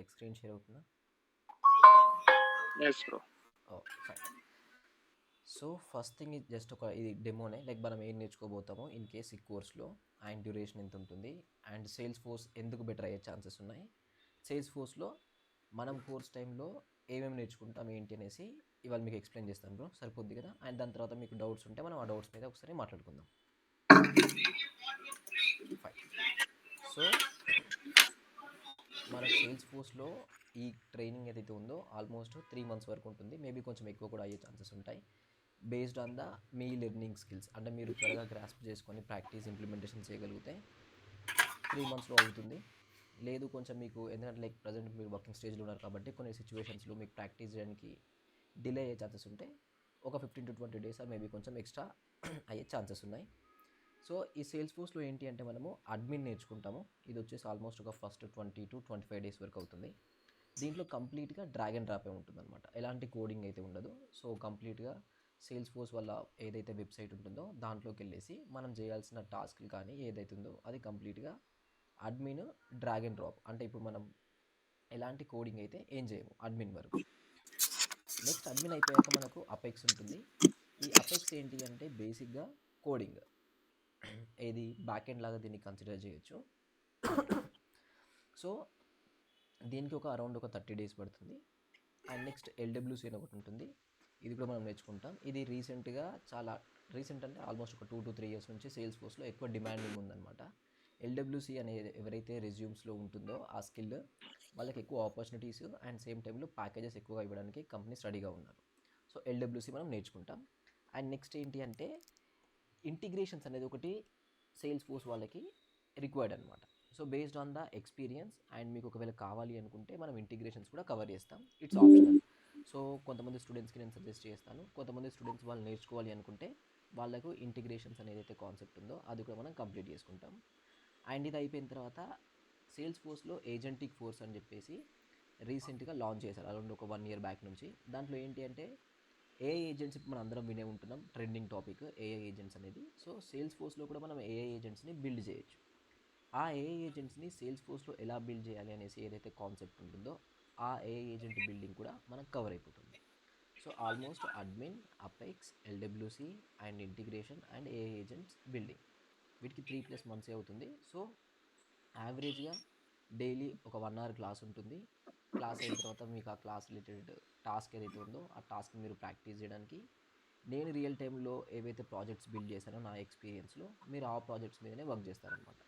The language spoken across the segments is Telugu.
లైక్ స్క్రీన్ షేర్ అవుతుందా? Yes bro. Okay, fine. So first thing ఇది జస్ట్ ఒక ఇది డెమోనే, లైక్ మనం ఏం నేర్చుకోబోతామో ఇన్ కేస్ ఈ కోర్స్లో, అండ్ డ్యూరేషన్ ఎంత ఉంటుంది, అండ్ సేల్స్ ఫోర్స్ ఎందుకు బెటర్ అయ్యే ఛాన్సెస్ ఉన్నాయి, సేల్స్ ఫోర్స్లో మనం కోర్స్ టైంలో ఏమేమి నేర్చుకుంటాం ఏంటి అనేసి ఇవాళ మీకు ఎక్స్ప్లెయిన్ చేస్తాను బ్రో, సరిపోద్ది కదా? అండ్ దాని తర్వాత మీకు డౌట్స్ ఉంటే మనం ఆ డౌట్స్ మీద ఒకసారి మాట్లాడుకుందాం. ఫైన్. సో మనకు సేల్స్ ఫోర్స్లో ఈ ట్రైనింగ్ ఏదైతే ఉందో ఆల్మోస్ట్ 3 months వరకు ఉంటుంది, మేబీ కొంచెం ఎక్కువ కూడా అయ్యే ఛాన్సెస్ ఉంటాయి. Based on the me learning skills, అంటే మీరు త్వరగా గ్రాస్ప్ చేసుకొని ప్రాక్టీస్ ఇంప్లిమెంటేషన్ చేయగలిగితే 3 monthsలో అవుతుంది. లేదు కొంచెం మీకు, ఎందుకంటే లైక్ ప్రజెంట్ మీరు వర్కింగ్ స్టేజ్లో ఉన్నారు కాబట్టి కొన్ని సిచ్యువేషన్స్లో మీకు ప్రాక్టీస్ చేయడానికి డిలే అయ్యే ఛాన్సెస్ ఉంటే ఒక 15 to 20 days మేబీ కొంచెం ఎక్స్ట్రా అయ్యే ఛాన్సెస్ ఉన్నాయి. సో ఈ సేల్స్ ఫోర్స్లో ఏంటి అంటే మనము అడ్మిన్ నేర్చుకుంటాము. ఇది వచ్చేసి ఆల్మోస్ట్ ఒక ఫస్ట్ 20 to 25 days వరకు అవుతుంది. దీంట్లో కంప్లీట్గా డ్రాగ్ అండ్ డ్రాపే ఉంటుందన్నమాట, ఎలాంటి కోడింగ్ అయితే ఉండదు. సో కంప్లీట్గా సేల్స్ ఫోర్స్ వల్ల ఏదైతే వెబ్సైట్ ఉంటుందో దాంట్లోకి వెళ్ళేసి మనం చేయాల్సిన టాస్క్లు కానీ ఏదైతే ఉందో అది కంప్లీట్గా అడ్మిన్ డ్రాగ్ అండ్ డ్రాప్. అంటే ఇప్పుడు మనం ఎలాంటి కోడింగ్ అయితే ఏం చేయము అడ్మిన్ వరకు. నెక్స్ట్ అడ్మిన్ అయిపోయాక మనకు అపెక్స్ ఉంటుంది. ఈ అపెక్స్ ఏంటి అంటే బేసిక్గా కోడింగ్, ఏది బ్యాక్ ఎండ్ లాగా దీన్ని కన్సిడర్ చేయొచ్చు. సో దీనికి ఒక అరౌండ్ ఒక 30 days పడుతుంది. అండ్ నెక్స్ట్ ఎల్డబ్ల్యూసీ అని ఒకటి ఉంటుంది, ఇది కూడా మనం నేర్చుకుంటాం. ఇది రీసెంట్గా, చాలా రీసెంట్ అంటే ఆల్మోస్ట్ ఒక 2 to 3 years నుంచి సేల్స్ ఫోర్స్లో ఎక్కువ డిమాండింగ్ ఉందన్నమాట. ఎల్డబ్ల్యూసీ అనేది ఎవరైతే రెజ్యూమ్స్లో ఉంటుందో ఆ స్కిల్ వాళ్ళకి ఎక్కువ ఆపర్చునిటీస్ అండ్ సేమ్ టైంలో ప్యాకేజెస్ ఎక్కువగా ఇవ్వడానికి కంపెనీస్ రెడీగా ఉన్నారు. సో ఎల్డబ్ల్యూసీ మనం నేర్చుకుంటాం. అండ్ నెక్స్ట్ ఏంటి అంటే ఇంటిగ్రేషన్స్ అనేది ఒకటి సేల్స్ ఫోర్స్ వాళ్ళకి రిక్వైర్డ్ అనమాట. So based on the experience and మీకు ఒకవేళ కావాలి అనుకుంటే మనం ఇంటిగ్రేషన్స్ కూడా కవర్ చేస్తాం, ఇట్స్ ఆప్షనల్. సో కొంతమంది స్టూడెంట్స్కి నేను సజెస్ట్ చేస్తాను, కొంతమంది స్టూడెంట్స్ వాళ్ళు నేర్చుకోవాలి అనుకుంటే వాళ్ళకు ఇంటిగ్రేషన్స్ అనేది అయితే కాన్సెప్ట్ ఉందో అది కూడా మనం కంప్లీట్ చేసుకుంటాం. అండ్ ఇది అయిపోయిన తర్వాత సేల్స్ ఫోర్స్లో ఏజెంటిక్ ఫోర్స్ అని చెప్పేసి రీసెంట్గా లాంచ్ చేశారు, అరౌండ్ ఒక 1 year బ్యాక్ నుంచి. దాంట్లో ఏంటి అంటే ఏఐ ఏజెంట్స్, ఇప్పుడు మనం అందరం వినే ఉంటున్నాం, ట్రెండింగ్ టాపిక్ ఏఐ ఏజెంట్స్ అనేది. సో సేల్స్ ఫోర్స్లో కూడా మనం ఏఐ ఏజెంట్స్ని బిల్డ్ చేయొచ్చు. ఆ ఏఐ ఏజెంట్స్ని సేల్స్ ఫోర్స్లో ఎలా బిల్డ్ చేయాలి అనేసి ఏదైతే కాన్సెప్ట్ ఉంటుందో ఆ ఏఐ ఏజెంట్ బిల్డింగ్ కూడా మనకు కవర్ అయిపోతుంది. So almost admin, apex, LWC and integration and AI agents building, వీటికి 3+ months అవుతుంది. సో యావరేజ్గా డైలీ ఒక 1 hour క్లాస్ ఉంటుంది. క్లాస్ అయిన తర్వాత మీకు ఆ క్లాస్ రిలేటెడ్ టాస్క్ ఏదైతే ఉందో ఆ టాస్క్ మీరు ప్రాక్టీస్ చేయడానికి, నేను రియల్ టైంలో ఏవైతే ప్రాజెక్ట్స్ బిల్డ్ చేశానో నా ఎక్స్పీరియన్స్లో మీరు ఆ ప్రాజెక్ట్స్ మీదనే వర్క్ చేస్తారనమాట.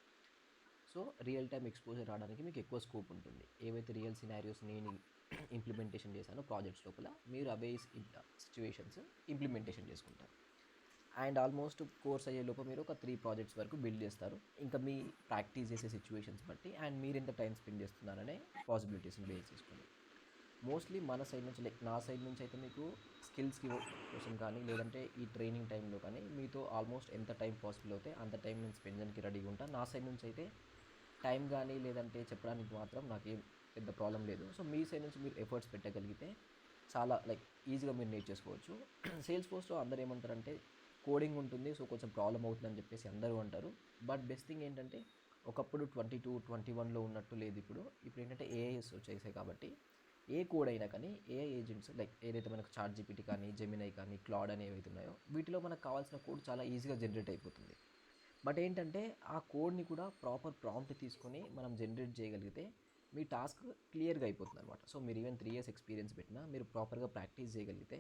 సో రియల్ టైం ఎక్స్పోజర్ రావడానికి మీకు ఎక్కువ స్కోప్ ఉంటుంది. ఏవైతే రియల్ సినారియోస్ నేను ఇంప్లిమెంటేషన్ చేశానో ప్రాజెక్ట్స్ లోపల, మీరు అవే సిచ్యువేషన్స్ ఇంప్లిమెంటేషన్ చేసుకుంటారు. అండ్ ఆల్మోస్ట్ కోర్స్ అయ్యే లోపు మీరు ఒక 3 projects వరకు బిల్డ్ చేస్తారు, ఇంకా మీ ప్రాక్టీస్ చేసే సిచ్యువేషన్స్ బట్టి అండ్ మీరు ఎంత టైం స్పెండ్ చేస్తున్నారనే పాసిబిలిటీస్ని బేస్ చేసుకొని. మోస్ట్లీ మన సైడ్ నుంచి, లైక్ నా సైడ్ నుంచి అయితే మీకు స్కిల్స్కి కోసం కానీ లేదంటే ఈ ట్రైనింగ్ టైంలో కానీ మీతో ఆల్మోస్ట్ ఎంత టైం పాసిబుల్ అవుతే అంత టైం నేను స్పెండ్ చేయడానికి రెడీగా ఉంటాను. నా సైడ్ నుంచి అయితే టైం కానీ లేదంటే చెప్పడానికి మాత్రం నాకేం పెద్ద ప్రాబ్లం లేదు. సో మీ సైడ్ నుంచి మీరు ఎఫర్ట్స్ పెట్టగలిగితే చాలా లైక్ ఈజీగా మీరు నేర్చేసుకోవచ్చు. సేల్స్ ఫోర్స్లో అందరూ ఏమంటారంటే కోడింగ్ ఉంటుంది, సో కొంచెం ప్రాబ్లం అవుతుందని చెప్పేసి అందరూ అంటారు. బట్ బెస్ట్ థింగ్ ఏంటంటే ఒకప్పుడు 2022, 2021లో ఉన్నట్టు లేదు ఇప్పుడు. ఇప్పుడు ఏంటంటే ఏఐఎస్ వచ్చేసాయి కాబట్టి ఏ కోడ్ అయినా కానీ ఏఐ ఏజెంట్స్, లైక్ ఏదైతే మనకు చాట్ జీపీటీ కానీ జెమినై కానీ క్లాడ్ అని ఏవైతే ఉన్నాయో వీటిలో మనకు కావాల్సిన కోడ్ చాలా ఈజీగా జనరేట్ అయిపోతుంది. బట్ ఏంటంటే ఆ కోడ్ని కూడా ప్రాపర్ ప్రాంప్ట్ తీసుకొని మనం జనరేట్ చేయగలిగితే మీ టాస్క్ క్లియర్గా అయిపోతుంది అనమాట. సో మీరు ఈవెన్ 3 years ఎక్స్పీరియన్స్ పెట్టినా మీరు ప్రాపర్గా ప్రాక్టీస్ చేయగలిగితే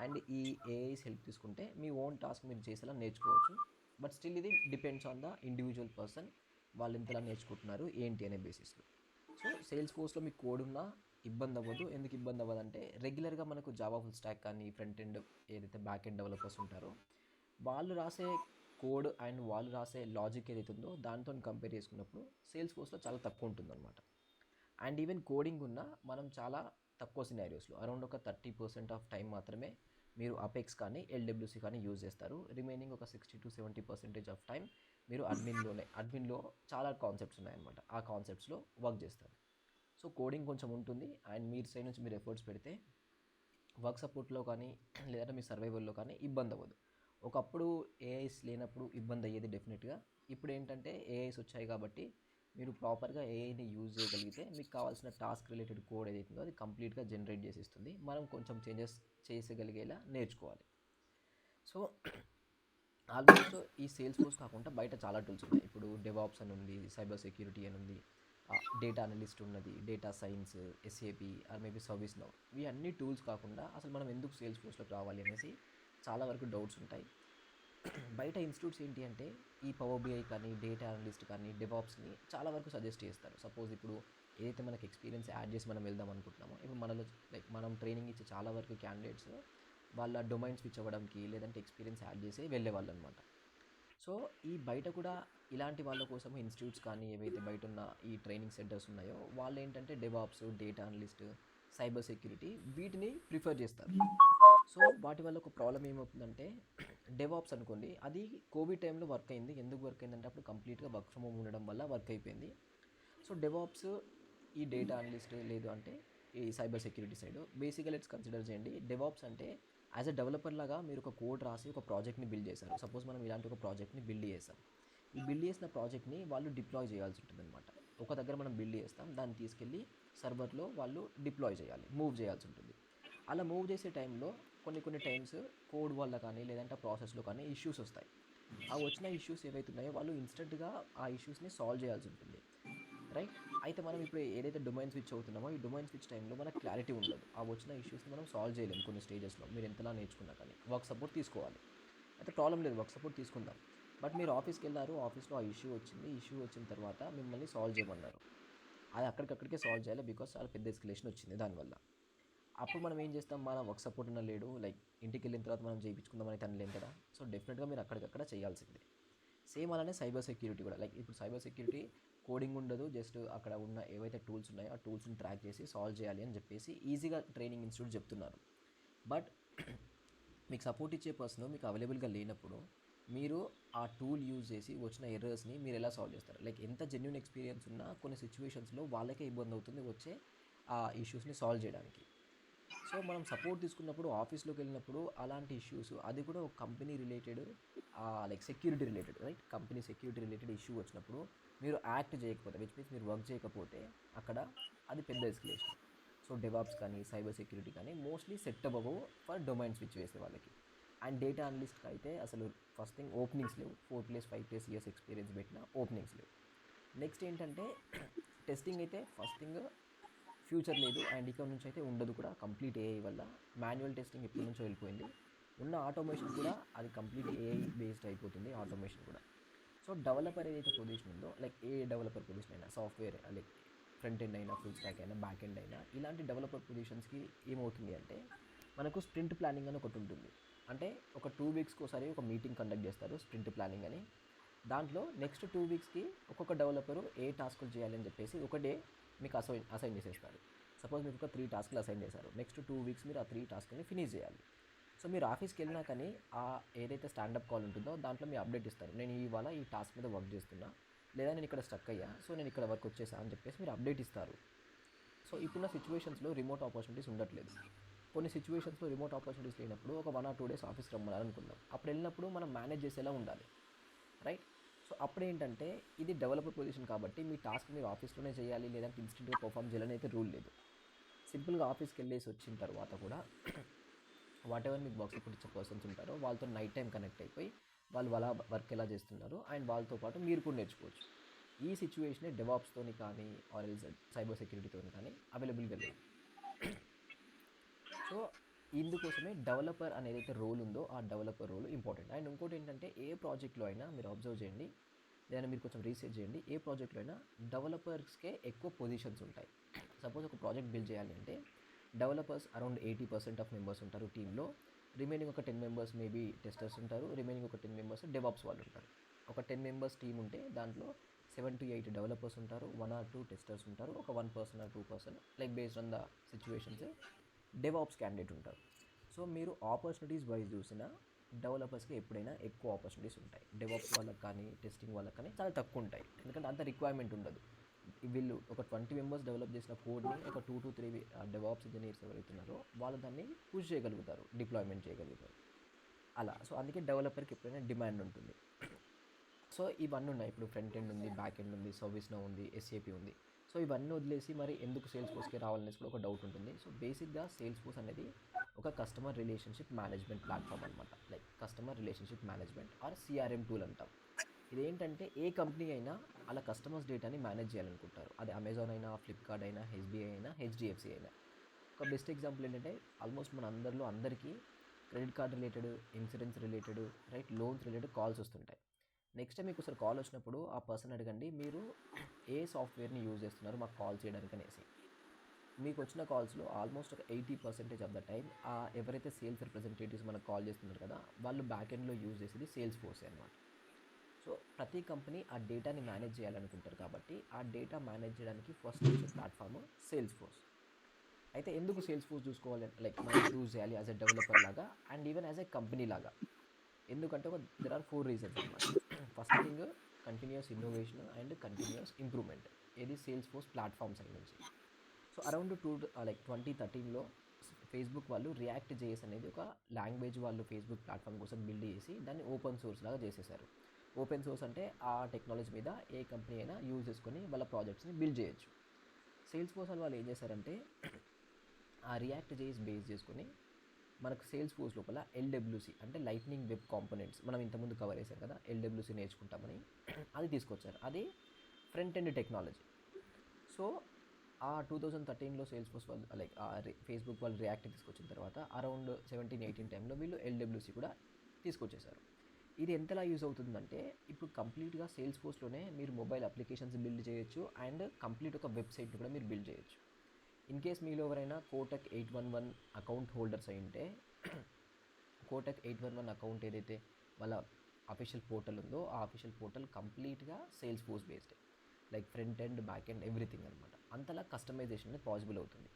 అండ్ ఈ ఏఐస్ హెల్ప్ తీసుకుంటే మీ ఓన్ టాస్క్ మీరు చేసేలా నేర్చుకోవచ్చు. బట్ స్టిల్ ఇది depends on the individual person, వాళ్ళు ఎంతలా నేర్చుకుంటున్నారు ఏంటి అనే బేసిస్లో. సో సేల్స్ ఫోర్స్లో మీకు కోడ్ ఉన్నా ఇబ్బంది అవ్వదు. ఎందుకు ఇబ్బంది అవ్వదు అంటే రెగ్యులర్గా మనకు జావా ఫుల్ స్టాక్ కానీ ఫ్రంట్ ఎండ్ ఏదైతే బ్యాక్ ఎండ్ డెవలపర్స్ ఉంటారో వాళ్ళు రాసే కోడ్ అండ్ వాళ్ళు రాసే లాజిక్ ఏదైతే ఉందో దాంతో కంపేర్ చేసుకున్నప్పుడు సేల్స్ ఫోర్స్లో చాలా తక్కువ ఉంటుందన్నమాట. అండ్ ఈవెన్ కోడింగ్ ఉన్న మనం చాలా తక్కువ సినారియోస్లో అరౌండ్ ఒక 30% ఆఫ్ టైం మాత్రమే మీరు అపెక్స్ కానీ ఎల్డబ్ల్యూసీ కానీ యూజ్ చేస్తారు. రిమైనింగ్ ఒక 60 to 70% ఆఫ్ టైం మీరు అడ్మిన్లో చాలా కాన్సెప్ట్స్ ఉన్నాయన్నమాట, ఆ కాన్సెప్ట్స్లో వర్క్ చేస్తారు. సో కోడింగ్ కొంచెం ఉంటుంది అండ్ మీరు సైడ్ నుంచి మీరు ఎఫర్ట్స్ పెడితే వర్క్ సపోర్ట్లో కానీ లేదంటే మీ సర్వైవల్లో కానీ ఇబ్బంది అవ్వదు. ఒకప్పుడు ఏఐస్ లేనప్పుడు ఇబ్బంది అయ్యేది డెఫినెట్గా. ఇప్పుడు ఏంటంటే ఏఐస్ వచ్చాయి కాబట్టి మీరు ప్రాపర్గా ఏఐని యూజ్ చేయగలిగితే మీకు కావాల్సిన టాస్క్ రిలేటెడ్ కోడ్ ఏదైతుందో అది కంప్లీట్గా జనరేట్ చేసి ఇస్తుంది. మనం కొంచెం చేంజెస్ చేసగలిగేలా నేర్చుకోవాలి. సో ఆల్మోస్ట్ ఈ సేల్స్ ఫోర్స్ కాకుండా బయట చాలా టూల్స్ ఉన్నాయి. ఇప్పుడు డెవాప్స్ అని ఉంది, సైబర్ సెక్యూరిటీ అని ఉంది, డేటా అనలిస్ట్ ఉన్నది, data science, SAP or maybe service now. ఇవి అన్ని టూల్స్ కాకుండా అసలు మనం ఎందుకు సేల్స్ ఫోర్స్లోకి రావాలి అనేసి చాలా వరకు డౌట్స్ ఉంటాయి. బయట ఇన్స్టిట్యూట్స్ ఏంటి అంటే ఈ పవర్ బిఐ కానీ, డేటా అనలిస్ట్ కానీ, డెవాప్స్ని చాలా వరకు సజెస్ట్ చేస్తారు. సపోజ్ ఇప్పుడు ఏదైతే మనకి ఎక్స్పీరియన్స్ యాడ్ చేసి మనం వెళ్దాం అనుకుంటున్నామో, ఇప్పుడు మనలో లైక్ మనం ట్రైనింగ్ ఇచ్చే చాలా వరకు క్యాండిడేట్స్ వాళ్ళ డొమైన్ స్విచ్ అవ్వడానికి లేదంటే ఎక్స్పీరియన్స్ యాడ్ చేసి వెళ్ళేవాళ్ళు అనమాట. సో ఈ బయట కూడా ఇలాంటి వాళ్ళ కోసం ఇన్స్టిట్యూట్స్ కానీ ఏవైతే బయట ఉన్న ఈ ట్రైనింగ్ సెంటర్స్ ఉన్నాయో వాళ్ళు ఏంటంటే DevOps, data analyst, cyber security వీటిని ప్రిఫర్ చేస్తారు. సో వాటి వల్ల ఒక ప్రాబ్లం ఏమవుతుందంటే డెవాప్స్ అనుకోండి, అది కోవిడ్ టైంలో వర్క్ అయింది. ఎందుకు వర్క్ అయిందంటే అప్పుడు కంప్లీట్గా వర్క్ ఫ్రమ్ హోమ్ ఉండడం వల్ల వర్క్ అయిపోయింది. సో డెవాప్స్, ఈ డేటా అనలిస్ట్ లేదు అంటే ఈ సైబర్ సెక్యూరిటీ సైడ్ బేసిక్గా లెట్స్ కన్సిడర్ చేయండి. డెవాప్స్ అంటే యాజ్ అ డెవలపర్ లాగా మీరు ఒక కోడ్ రాసి ఒక ప్రాజెక్ట్ని బిల్డ్ చేశారు. సపోజ్ మనం ఇలాంటి ఒక ప్రాజెక్ట్ని బిల్డ్ చేసాం. ఈ బిల్డ్ చేసిన ప్రాజెక్ట్ని వాళ్ళు డిప్లాయ్ చేయాల్సి ఉంటుంది అనమాట. ఒక దగ్గర మనం బిల్డ్ చేస్తాం, దాన్ని తీసుకెళ్ళి సర్వర్లో వాళ్ళు డిప్లాయ్ చేయాలి, మూవ్ చేయాల్సి ఉంటుంది. అలా మూవ్ చేసే టైంలో కొన్ని టైమ్స్ కోడ్ వల్ల కానీ లేదంటే ప్రాసెస్లో కానీ ఇష్యూస్ వస్తాయి. ఆ వచ్చిన ఇష్యూస్ ఏవైతున్నాయో వాళ్ళు ఇన్స్టెంట్గా ఆ ఇష్యూస్ని సాల్వ్ చేయాల్సి ఉంటుంది, రైట్? అయితే మనం ఇప్పుడు ఏదైతే డొమైన్ స్విచ్ అవుతున్నామో ఈ డొమైన్ స్విచ్ టైంలో మనకు క్లారిటీ ఉండదు. ఆ వచ్చిన ఇష్యూస్ని మనం సాల్వ్ చేయలేము కొన్ని స్టేజెస్లో. మీరు ఎంతలా నేర్చుకున్నా కానీ వర్క్ సపోర్ట్ తీసుకోవాలి. అయితే ప్రాబ్లం లేదు, వర్క్ సపోర్ట్ తీసుకుందాం. బట్ మీరు ఆఫీస్కి వెళ్ళారు, ఆఫీస్లో ఆ ఇష్యూ వచ్చింది. ఇష్యూ వచ్చిన తర్వాత మిమ్మల్ని సాల్వ్ చేయమన్నారు. అది అక్కడికక్కడికే సాల్వ్ చేయాలి, బికాస్ చాలా పెద్ద ఎస్కలేషన్ వచ్చింది దానివల్ల. అప్పుడు మనం ఏం చేస్తాం, మన వర్క్ సపోర్ట్ ఉన్న లేడు, లైక్ ఇంటికి వెళ్ళిన తర్వాత మనం చేయించుకుందామని తను లేం కదా. సో డెఫినెట్గా మీరు అక్కడికక్కడ చేయాల్సిందే. సేమ్ అలానే సైబర్ సెక్యూరిటీ కూడా, లైక్ ఇప్పుడు సైబర్ సెక్యూరిటీ కోడింగ్ ఉండదు, జస్ట్ అక్కడ ఉన్న ఏవైతే టూల్స్ ఉన్నాయో ఆ టూల్స్ని ట్రాక్ చేసి సాల్వ్ చేయాలి అని చెప్పేసి ఈజీగా ట్రైనింగ్ ఇన్స్టిట్యూట్ చెప్తున్నారు. బట్ మీకు సపోర్ట్ ఇచ్చే పర్సన్ మీకు అవైలబుల్గా లేనప్పుడు మీరు ఆ టూల్ యూజ్ చేసి వచ్చిన ఎర్రర్స్ని మీరు ఎలా సాల్వ్ చేస్తారు? లైక్ ఎంత జెన్యూన్ ఎక్స్పీరియన్స్ ఉన్నా కొన్ని సిచ్యువేషన్స్లో వాళ్ళకే ఇబ్బంది అవుతుంది వచ్చే ఆ ఇష్యూస్ని సాల్వ్ చేయడానికి. సో మనం సపోర్ట్ తీసుకున్నప్పుడు ఆఫీస్లోకి వెళ్ళినప్పుడు అలాంటి ఇష్యూస్, అది కూడా ఒక company related, like security related, right? Company security related issue వచ్చినప్పుడు మీరు యాక్ట్ చేయకపోతే, విచ్ మీన్స్ మీరు వర్క్ చేయకపోతే అక్కడ అది పెద్ద ఎస్కలేషన్. సో డెవాప్స్ కానీ సైబర్ సెక్యూరిటీ కానీ మోస్ట్లీ సెట్ అవ్వవు ఫర్ డొమైన్ స్విచ్ వేసే వాళ్ళకి. అండ్ డేటా అనలిస్ట్కి అయితే అసలు ఫస్ట్ థింగ్ ఓపెనింగ్స్ లేవు. 4+5+ ఇయర్స్ ఎక్స్పీరియన్స్ పెట్టిన ఓపెనింగ్స్ లేవు. నెక్స్ట్ ఏంటంటే టెస్టింగ్ అయితే ఫస్ట్ థింగ్ ఫ్యూచర్ లేదు, అండ్ ఇక్కడ నుంచి అయితే ఉండదు కూడా. కంప్లీట్ ఏఐ వల్ల మాన్యువల్ టెస్టింగ్ ఎప్పటి నుంచో వెళ్ళిపోయింది. ఉన్న ఆటోమేషన్ కూడా అది కంప్లీట్ ఏఐ బేస్డ్ అయిపోతుంది ఆటోమేషన్ కూడా. సో డెవలపర్ ఏదైతే పొజిషన్ ఉందో, లైక్ ఏ డెవలపర్ పొజిషన్ అయినా, సాఫ్ట్వేర్ లైక్ ఫ్రంట్ ఎండ్ అయినా, ఫుల్ స్టాక్ అయినా, బ్యాక్ ఎండ్ అయినా, ఇలాంటి డెవలపర్ పొజిషన్స్కి ఏమవుతుంది అంటే మనకు స్ప్రింట్ ప్లానింగ్ అని ఒకటి ఉంటుంది. అంటే ఒక 2 వీక్స్కి ఒకసారి ఒక మీటింగ్ కండక్ట్ చేస్తారు, స్ప్రింట్ ప్లానింగ్ అని. దాంట్లో నెక్స్ట్ 2 వీక్స్కి ఒక్కొక్క డెవలపరు ఏ టాస్కులు చేయాలని చెప్పేసి ఒక డే మీకు అసైన్ చేసేస్తారు. సపోజ్ మీకు ఒక 3 టాస్క్లు అసైన్ చేశారు, నెక్స్ట్ 2 వీక్స్ మీరు ఆ 3 టాస్క్ని ఫినిష్ చేయాలి. సో మీరు ఆఫీస్కి వెళ్ళినా కానీ ఆ ఏదైతే స్టాండప్ కాల్ ఉంటుందో దాంట్లో మీరు అప్డేట్ ఇస్తారు, నేను ఇవాళ ఈ టాస్క్ మీద వర్క్ చేస్తున్నా, లేదా నేను ఇక్కడ స్టక్ అయ్యా, సో నేను ఇక్కడ వర్క్ వచ్చేసా అని చెప్పేసి మీరు అప్డేట్ ఇస్తారు. సో ఇప్పుడున్న సిచ్యువేషన్స్లో రిమోట్ ఆపర్చునిటీస్ ఉండట్లేదు. కొన్ని సిచ్యువేషన్స్లో రిమోట్ ఆపర్చునిటీస్ లేనప్పుడు ఒక 1 or 2 days ఆఫీస్కి రమ్మన్నారనుకుందాం. అప్పుడు వెళ్ళినప్పుడు మనం మేనేజ్ చేసేలా ఉండాలి, రైట్? సో అప్పుడేంటంటే ఇది డెవలపర్ పొజిషన్ కాబట్టి మీ టాస్క్ మీరు ఆఫీస్లోనే చేయాలి, లేదంటే ఇన్స్టెంట్గా పర్ఫామ్ చేయాలని అయితే రూల్ లేదు. సింపుల్గా ఆఫీస్కి వెళ్ళేసి వచ్చిన తర్వాత కూడా వాట్ ఎవర్ మీకు వర్క్ సపోర్ట్ ఇచ్చే పర్సన్స్ ఉంటారో వాళ్ళతో నైట్ టైం కనెక్ట్ అయిపోయి వాళ్ళు అలా వర్క్ ఎలా చేస్తున్నారు అండ్ వాళ్ళతో పాటు మీరు కూడా నేర్చుకోవచ్చు. ఈ సిచ్యువేషన్ డెవాప్స్తోని కానీ ఆర్ ఎల్స్ సైబర్ సెక్యూరిటీతో కానీ అవైలబుల్గా లేదు. సో ఇందుకోసమే డెవలపర్ అనేది అయితే రోల్ ఉందో ఆ డెవలపర్ రోల్ ఇంపార్టెంట్. అండ్ ఇంకోటి ఏంటంటే ఏ ప్రాజెక్ట్లో అయినా మీరు అబ్జర్వ్ చేయండి, లేదా మీరు కొంచెం రీసెర్చ్ చేయండి, ఏ ప్రాజెక్ట్లో అయినా డెవలపర్స్కే ఎక్కువ పొజిషన్స్ ఉంటాయి. సపోజ్ ఒక ప్రాజెక్ట్ బిల్డ్ చేయాలి అంటే డెవలపర్స్ అరౌండ్ 80% ఆఫ్ మెంబర్స్ ఉంటారు టీంలో. రిమైనింగ్ ఒక 10 మెంబర్స్ మేబీ టెస్టర్స్ ఉంటారు, రిమైనింగ్ ఒక 10 మెంబర్స్ డెవాప్స్ వాళ్ళు ఉంటారు. ఒక 10 మెంబర్స్ టీం ఉంటే దాంట్లో 7 to 8 డెవలపర్స్ ఉంటారు, 1 or 2 టెస్టర్స్ ఉంటారు, ఒక 1% or 2% like based on the situations DevOps candidate ఉంటారు. సో మీరు ఆపర్చునిటీస్ వైజ్ చూసిన డెవలపర్స్కి ఎప్పుడైనా ఎక్కువ ఆపర్చునిటీస్ ఉంటాయి. డెవాప్స్ వాళ్ళకి కానీ టెస్టింగ్ వాళ్ళకి కానీ చాలా తక్కువ ఉంటాయి, ఎందుకంటే అంత రిక్వైర్మెంట్ ఉండదు. వీళ్ళు ఒక 20 మెంబర్స్ డెవలప్ చేసిన కోడ్ని ఒక 2 to 3 డెవాప్స్ ఇంజనీర్స్ ఎవరైతున్నారో వాళ్ళు దాన్ని పుష్ చేయగలుగుతారు, డిప్లాయ్మెంట్ చేయగలుగుతారు అలా. సో అందుకే డెవలపర్కి ఎప్పుడైనా డిమాండ్ ఉంటుంది. సో ఇవన్నీ ఉన్నాయి. ఇప్పుడు ఫ్రంట్ ఎండ్ ఉంది, బ్యాక్ ఎండ్ ఉంది, సర్వీస్ నౌ ఉంది, ఎస్ఏపి ఉంది. సో ఇవన్నీ వదిలేసి మరి ఎందుకు సేల్స్ ఫోర్స్కి రావాలనేసి కూడా ఒక డౌట్ ఉంటుంది. సో బేసిక్గా సేల్స్ ఫోర్స్ అనేది ఒక కస్టమర్ రిలేషన్షిప్ మేనేజ్మెంట్ ప్లాట్ఫామ్ అనమాట. Like customer relationship management or CRM tool అంటాం. ఇదేంటంటే ఏ కంపెనీ అయినా అలా కస్టమర్స్ డేటాని మేనేజ్ చేయాలనుకుంటారు. అది అమెజాన్ అయినా, ఫ్లిప్కార్ట్ అయినా, ఎస్బీఐ అయినా, హెచ్డిఎఫ్సి అయినా. ఒక బెస్ట్ ఎగ్జాంపుల్ ఏంటంటే ఆల్మోస్ట్ మన అందరికీ credit card related, insurance related, right, loans related calls వస్తుంటాయి. నెక్స్ట్ టైం మీకు ఒకసారి కాల్ వచ్చినప్పుడు ఆ పర్సన్ అడగండి, మీరు ఏ సాఫ్ట్వేర్ని యూజ్ చేస్తున్నారు మాకు కాల్ చేయడానికి అనేసి. మీకు వచ్చిన కాల్స్లో ఆల్మోస్ట్ ఒక 80% ఆఫ్ ద టైం ఎవరైతే సేల్స్ రిప్రజెంటేటివ్స్ మనకు కాల్ చేస్తున్నారు కదా, వాళ్ళు బ్యాక్ ఎండ్లో యూజ్ చేసేది సేల్స్ ఫోర్స్ అనమాట. సో ప్రతి కంపెనీ ఆ డేటాని మేనేజ్ చేయాలనుకుంటారు కాబట్టి ఆ డేటా మేనేజ్ చేయడానికి ఫస్ట్ వచ్చే ప్లాట్ఫామ్ సేల్స్ ఫోర్స్. అయితే ఎందుకు సేల్స్ ఫోర్స్ చూసుకోవాలి, లైక్ మనం చూస్ చేయాలి యాజ్ ఎ డెవలపర్ లాగా and even as a company లాగా? ఎందుకంటే దెర్ ఆర్ 4 రీజన్స్ అనమాట. First thing, continuous innovation and continuous improvement. ఏది సేల్స్ ఫోర్స్ ప్లాట్ఫామ్ సైడ్ నుంచి. సో అరౌండ్ 2013లో ఫేస్బుక్ వాళ్ళు రియాక్ట్ జేఎస్ అనేది ఒక లాంగ్వేజ్ వాళ్ళు ఫేస్బుక్ ప్లాట్ఫామ్ కోసం బిల్డ్ చేసి దాన్ని ఓపెన్ సోర్స్ లాగా చేసేసారు. ఓపెన్ సోర్స్ అంటే ఆ టెక్నాలజీ మీద ఏ కంపెనీ అయినా యూజ్ చేసుకొని వాళ్ళ ప్రాజెక్ట్స్ని బిల్డ్ చేయొచ్చు. సేల్స్ ఫోర్స్ వాళ్ళు ఏం చేశారంటే ఆ రియాక్ట్ జేఎస్ బేస్ చేసుకొని మనకు సేల్స్ ఫోర్స్ లోపల ఎల్డబ్ల్యూసి అంటే లైట్నింగ్ వెబ్ కాంపోనెంట్స్, మనం ఇంతకుముందు కవర్ చేసాం కదా, ఎల్డబ్ల్యూసి నేర్చుకుంటామని, అది తీసుకొచ్చారు. అది ఫ్రంట్ ఎండ్ టెక్నాలజీ. సో ఆ 2013లో సేల్స్ ఫోర్స్ వాళ్ళు లైక్ ఫేస్బుక్ వాళ్ళు రియాక్ట్ తీసుకొచ్చిన తర్వాత అరౌండ్ 17-18 టైంలో వీళ్ళు ఎల్డబ్ల్యూసి కూడా తీసుకొచ్చేసారు. ఇది ఎంతలా యూజ్ అవుతుందంటే ఇప్పుడు కంప్లీట్గా సేల్స్ ఫోర్స్లోనే మీరు మొబైల్ అప్లికేషన్స్ బిల్డ్ చేయొచ్చు అండ్ కంప్లీట్ ఒక వెబ్సైట్ని కూడా మీరు బిల్డ్ చేయొచ్చు. ఇన్ కేస్ మీలో ఎవరైనా కోటక్ 811 అకౌంట్ హోల్డర్స్ అయి ఉంటే కోటక్ 811 అకౌంట్ ఏదైతే వాళ్ళ అఫీషియల్ పోర్టల్ ఉందో ఆ అఫీషియల్ పోర్టల్ కంప్లీట్గా sales force based, like front end, back end, everything అనమాట. అంతలా కస్టమైజేషన్ అనేది పాసిబుల్ అవుతుంది.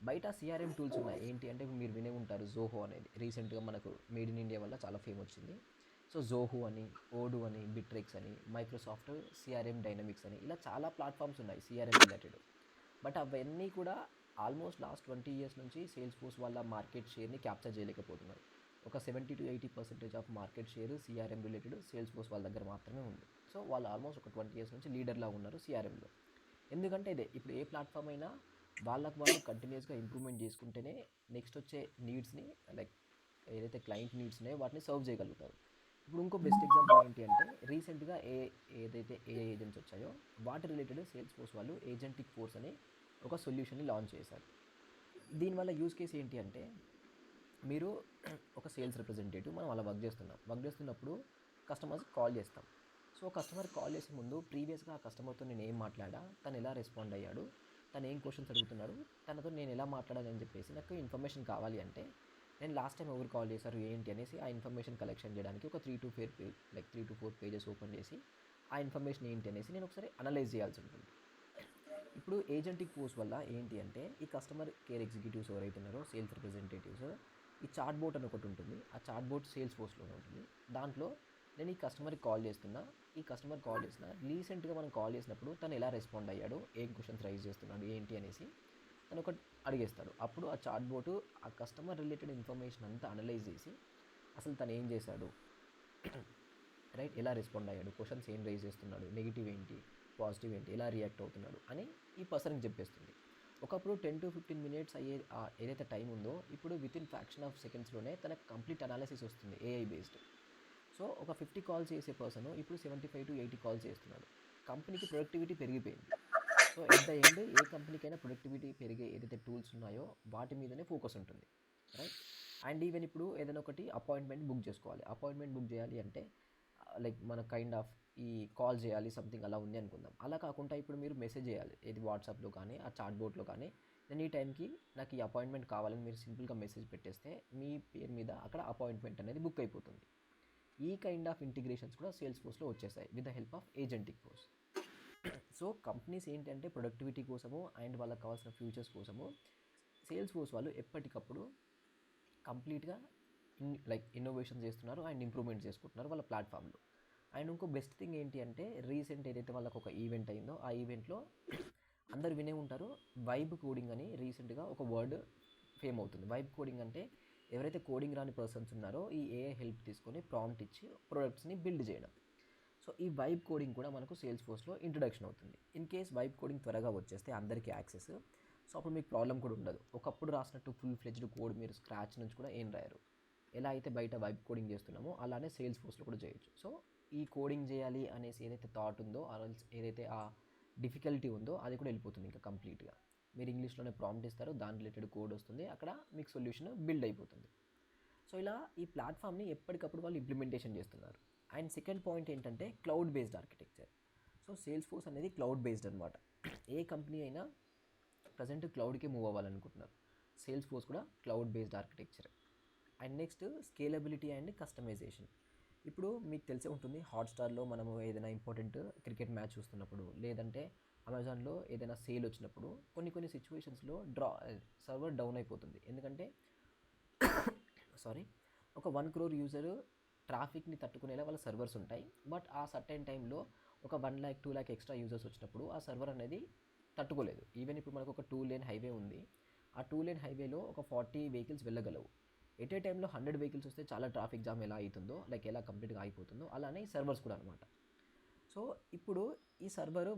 బయట సిఆర్ఎం టూల్స్ ఉన్నాయి. ఏంటి అంటే మీరు వినే ఉంటారు, జోహో అనేది రీసెంట్గా మనకు మేడ్ ఇన్ ఇండియా వల్ల చాలా ఫేమ్ వచ్చింది. సో జోహో అని, ఓడు అని, బిట్రెక్స్ అని, మైక్రోసాఫ్ట్ సిఆర్ఎం డైనమిక్స్ అని, ఇలా చాలా ప్లాట్ఫామ్స్ ఉన్నాయి సిఆర్ఎం రిలేటెడ్. బట్ అవన్నీ కూడా ఆల్మోస్ట్ లాస్ట్ 20 years నుంచి సేల్స్ ఫోర్స్ వాళ్ళ మార్కెట్ షేర్ని క్యాప్చర్ చేయలేకపోతున్నారు. ఒక 70-80% of market share CRM related sales force వాళ్ళ దగ్గర మాత్రమే ఉంది. సో వాళ్ళు ఆల్మోస్ట్ ఒక 20 years నుంచి లీడర్లా ఉన్నారు సిఆర్ఎంలో. ఎందుకంటే ఇదే ఇప్పుడు ఏ ప్లాట్ఫామ్ అయినా వాళ్ళకు వాళ్ళు కంటిన్యూస్గా ఇంప్రూవ్మెంట్ చేసుకుంటేనే నెక్స్ట్ వచ్చే నీడ్స్ని, లైక్ ఏదైతే క్లయింట్ నీడ్స్ ఉన్నాయో వాటిని సర్వ్ చేయగలుగుతారు. ఇప్పుడు ఇంకో బెస్ట్ ఎగ్జాంపుల్ ఏంటి అంటే రీసెంట్గా ఏదైతే ఏజెంట్స్ వచ్చాయో వాటి రిలేటెడ్ సేల్స్ ఫోర్స్ వాళ్ళు ఏజెంటిక్ ఫోర్స్ అని ఒక సొల్యూషన్ని లాంచ్ చేశారు. దీనివల్ల యూజ్ కేస్ ఏంటి అంటే మీరు ఒక సేల్స్ రిప్రజెంటేటివ్, మనం అలా వర్క్ చేస్తున్నప్పుడు కస్టమర్స్కి కాల్ చేస్తాం. సో కస్టమర్ కాల్ చేసే ముందు ప్రీవియస్గా ఆ కస్టమర్తో నేను ఏం మాట్లాడా, తను ఎలా రెస్పాండ్ అయ్యాడు, తను ఏం క్వశ్చన్స్ అడుగుతున్నాడు, తనతో నేను ఎలా మాట్లాడాలని చెప్పేసి నాకు ఇన్ఫర్మేషన్ కావాలి అంటే నేను లాస్ట్ టైం ఎవరు కాల్ చేశారు ఏంటి అనేసి ఆ ఇన్ఫర్మేషన్ కలెక్షన్ చేయడానికి ఒక 3-4 పేజెస్ ఓపెన్ చేసి ఆ ఇన్ఫర్మేషన్ ఏంటి అనేసి నేను ఒకసారి అనలైజ్ చేయాల్సి ఉంటుంది. ఇప్పుడు ఏజెంటిక్ ఫోర్స్ వల్ల ఏంటి అంటే ఈ కస్టమర్ కేర్ ఎగ్జిక్యూటివ్స్ ఎవరైతే ఉన్నారో సేల్స్ రిప్రజెంటేటివ్స్, ఈ చాట్ బోట్ అని ఒకటి ఉంటుంది. ఆ చాట్ బోట్ సేల్స్ ఫోర్స్లోనే ఉంటుంది. దాంట్లో నేను ఈ కస్టమర్కి కాల్ చేస్తున్నా, రీసెంట్గా మనం కాల్ చేసినప్పుడు తను ఎలా రెస్పాండ్ అయ్యాడు, ఏం క్వశ్చన్స్ రైజ్ చేస్తున్నాడు ఏంటి అనేసి తను ఒకటి అడిగేస్తాడు. అప్పుడు ఆ చాట్ బోటు ఆ కస్టమర్ రిలేటెడ్ ఇన్ఫర్మేషన్ అంతా అనలైజ్ చేసి అసలు తను ఏం చేశాడు, రైట్, ఎలా రెస్పాండ్ అయ్యాడు, క్వశ్చన్స్ ఏం రైజ్ చేస్తున్నాడు, నెగిటివ్ ఏంటి, పాజిటివ్ ఏంటి, ఎలా రియాక్ట్ అవుతున్నాడు అని ఈ పర్సన్కి చెప్పేస్తుంది. ఒకప్పుడు 10-15 minutes అయ్యే ఏదైతే టైం ఉందో ఇప్పుడు వితిన్ ఫ్రాక్షన్ ఆఫ్ సెకండ్స్లోనే తనకు కంప్లీట్ అనాలిసిస్ వస్తుంది ఏఐ బేస్డ్. సో ఒక 50 కాల్స్ చేసే పర్సన్ ఇప్పుడు 75-80 కాల్స్ చేస్తున్నాడు. కంపెనీకి ప్రొడక్టివిటీ పెరిగిపోయింది. సో ఎట్ ద ఎండ్ ఏ కంపెనీకైనా ప్రొడక్టివిటీ పెరిగే ఏదైతే టూల్స్ ఉన్నాయో వాటి మీదనే ఫోకస్ ఉంటుంది, రైట్. అండ్ ఈవెన్ ఇప్పుడు ఏదైనా ఒకటి అపాయింట్మెంట్ బుక్ చేసుకోవాలి. అపాయింట్మెంట్ బుక్ చేయాలి అంటే లైక్ మన కైండ్ ఆఫ్ ఈ కాల్ చేయాలి, సంథింగ్ అలా ఉంది అనుకుందాం. అలా కాకుండా ఇప్పుడు మీరు మెసేజ్ చేయాలి, ఏది వాట్సాప్లో కానీ ఆ చాట్ బోట్లో కానీ, నేను ఈ టైంకి నాకు ఈ అపాయింట్మెంట్ కావాలని మీరు సింపుల్గా మెసేజ్ పెట్టేస్తే మీ పేరు మీద అక్కడ అపాయింట్మెంట్ అనేది బుక్ అయిపోతుంది. ఈ కైండ్ ఆఫ్ ఇంటిగ్రేషన్స్ కూడా సేల్స్ ఫోర్స్లో వచ్చేసాయి with the help of agentic force. So companies ఏంటంటే ప్రొడక్టివిటీ కోసము అండ్ వాళ్ళకి కావాల్సిన ఫ్యూచర్స్ కోసము సేల్స్ ఫోర్స్ వాళ్ళు ఎప్పటికప్పుడు కంప్లీట్గా ఇన్నోవేషన్ చేస్తున్నారు అండ్ ఇంప్రూవ్మెంట్ చేసుకుంటున్నారు వాళ్ళ ప్లాట్ఫామ్లో. అండ్ ఇంకో బెస్ట్ థింగ్ ఏంటి అంటే రీసెంట్ ఏదైతే వాళ్ళకి ఒక ఈవెంట్ అయిందో ఆ ఈవెంట్లో అందరు వినే ఉంటారు, వైబ్ కోడింగ్ అని రీసెంట్గా ఒక వర్డ్ ఫేమ్ అవుతుంది. వైబ్ కోడింగ్ అంటే ఎవరైతే కోడింగ్ రాని పర్సన్స్ ఉన్నారో ఈ ఏఐ హెల్ప్ తీసుకొని ప్రాంప్ట్ ఇచ్చి ప్రొడక్ట్స్ని బిల్డ్ చేయడం. సో ఈ వైబ్ కోడింగ్ కూడా మనకు సేల్స్ ఫోర్స్లో ఇంట్రడక్షన్ అవుతుంది. ఇన్ కేస్ వైబ్ కోడింగ్ త్వరగా వచ్చేస్తే అందరికీ యాక్సెస్, సో అప్పుడు మీకు ప్రాబ్లం కూడా ఉండదు. ఒకప్పుడు రాసినట్టు ఫుల్ ఫ్లెజ్డ్ కోడ్ మీరు స్క్రాచ్ నుంచి కూడా ఏం రాయరు. ఎలా అయితే బయట వైబ్ కోడింగ్ చేస్తున్నామో అలానే సేల్స్ ఫోర్స్లో కూడా చేయొచ్చు. సో ఈ కోడింగ్ చేయాలి అనేసి ఏదైతే థాట్ ఉందో, ఏదైతే ఆ డిఫికల్టీ ఉందో అది కూడా వెళ్ళిపోతుంది ఇంకా కంప్లీట్గా. మీరు ఇంగ్లీష్లోనే ప్రాంప్ట్ ఇస్తారు, దాని రిలేటెడ్ కోడ్ వస్తుంది, అక్కడ మీకు సొల్యూషన్ బిల్డ్ అయిపోతుంది. సో ఇలా ఈ ప్లాట్ఫామ్ని ఎప్పటికప్పుడు వాళ్ళు ఇంప్లిమెంటేషన్ చేస్తున్నారు. అండ్ సెకండ్ పాయింట్ ఏంటంటే cloud based architecture. So Salesforce అనేది క్లౌడ్ బేస్డ్ అనమాట. ఏ కంపెనీ అయినా ప్రజెంట్ క్లౌడ్కి మూవ్ అవ్వాలనుకుంటున్నారు. సేల్స్ ఫోర్స్ కూడా cloud based architecture. And next scalability and customization. ఇప్పుడు మీకు తెలిసే ఉంటుంది, హాట్స్టార్లో మనము ఏదైనా ఇంపార్టెంట్ క్రికెట్ మ్యాచ్ చూస్తున్నప్పుడు, లేదంటే అమెజాన్లో ఏదైనా సేల్ వచ్చినప్పుడు కొన్ని సిచ్యువేషన్స్లో సర్వర్ డౌన్ అయిపోతుంది. ఎందుకంటే ఒక 1 crore యూజర్ ట్రాఫిక్ని తట్టుకునేలా వాళ్ళ సర్వర్స్ ఉంటాయి. బట్ ఆ సర్టెన్ టైంలో ఒక 1 lakh 2 lakh ఎక్స్ట్రా యూజర్స్ వచ్చినప్పుడు ఆ సర్వర్ అనేది తట్టుకోలేదు. ఈవెన్ ఇప్పుడు మనకు ఒక 2 lane హైవే ఉంది. ఆ 2 lane హైవేలో ఒక 40 వెహికల్స్ వెళ్ళగలవు. ఎట్ ఏ టైంలో 100 వెహికల్స్ వస్తే చాలా ట్రాఫిక్ జామ్ ఎలా అవుతుందో, ఎలా కంప్లీట్గా అయిపోతుందో, అలానే ఈ సర్వర్స్ కూడా అనమాట. సో ఇప్పుడు ఈ సర్వర్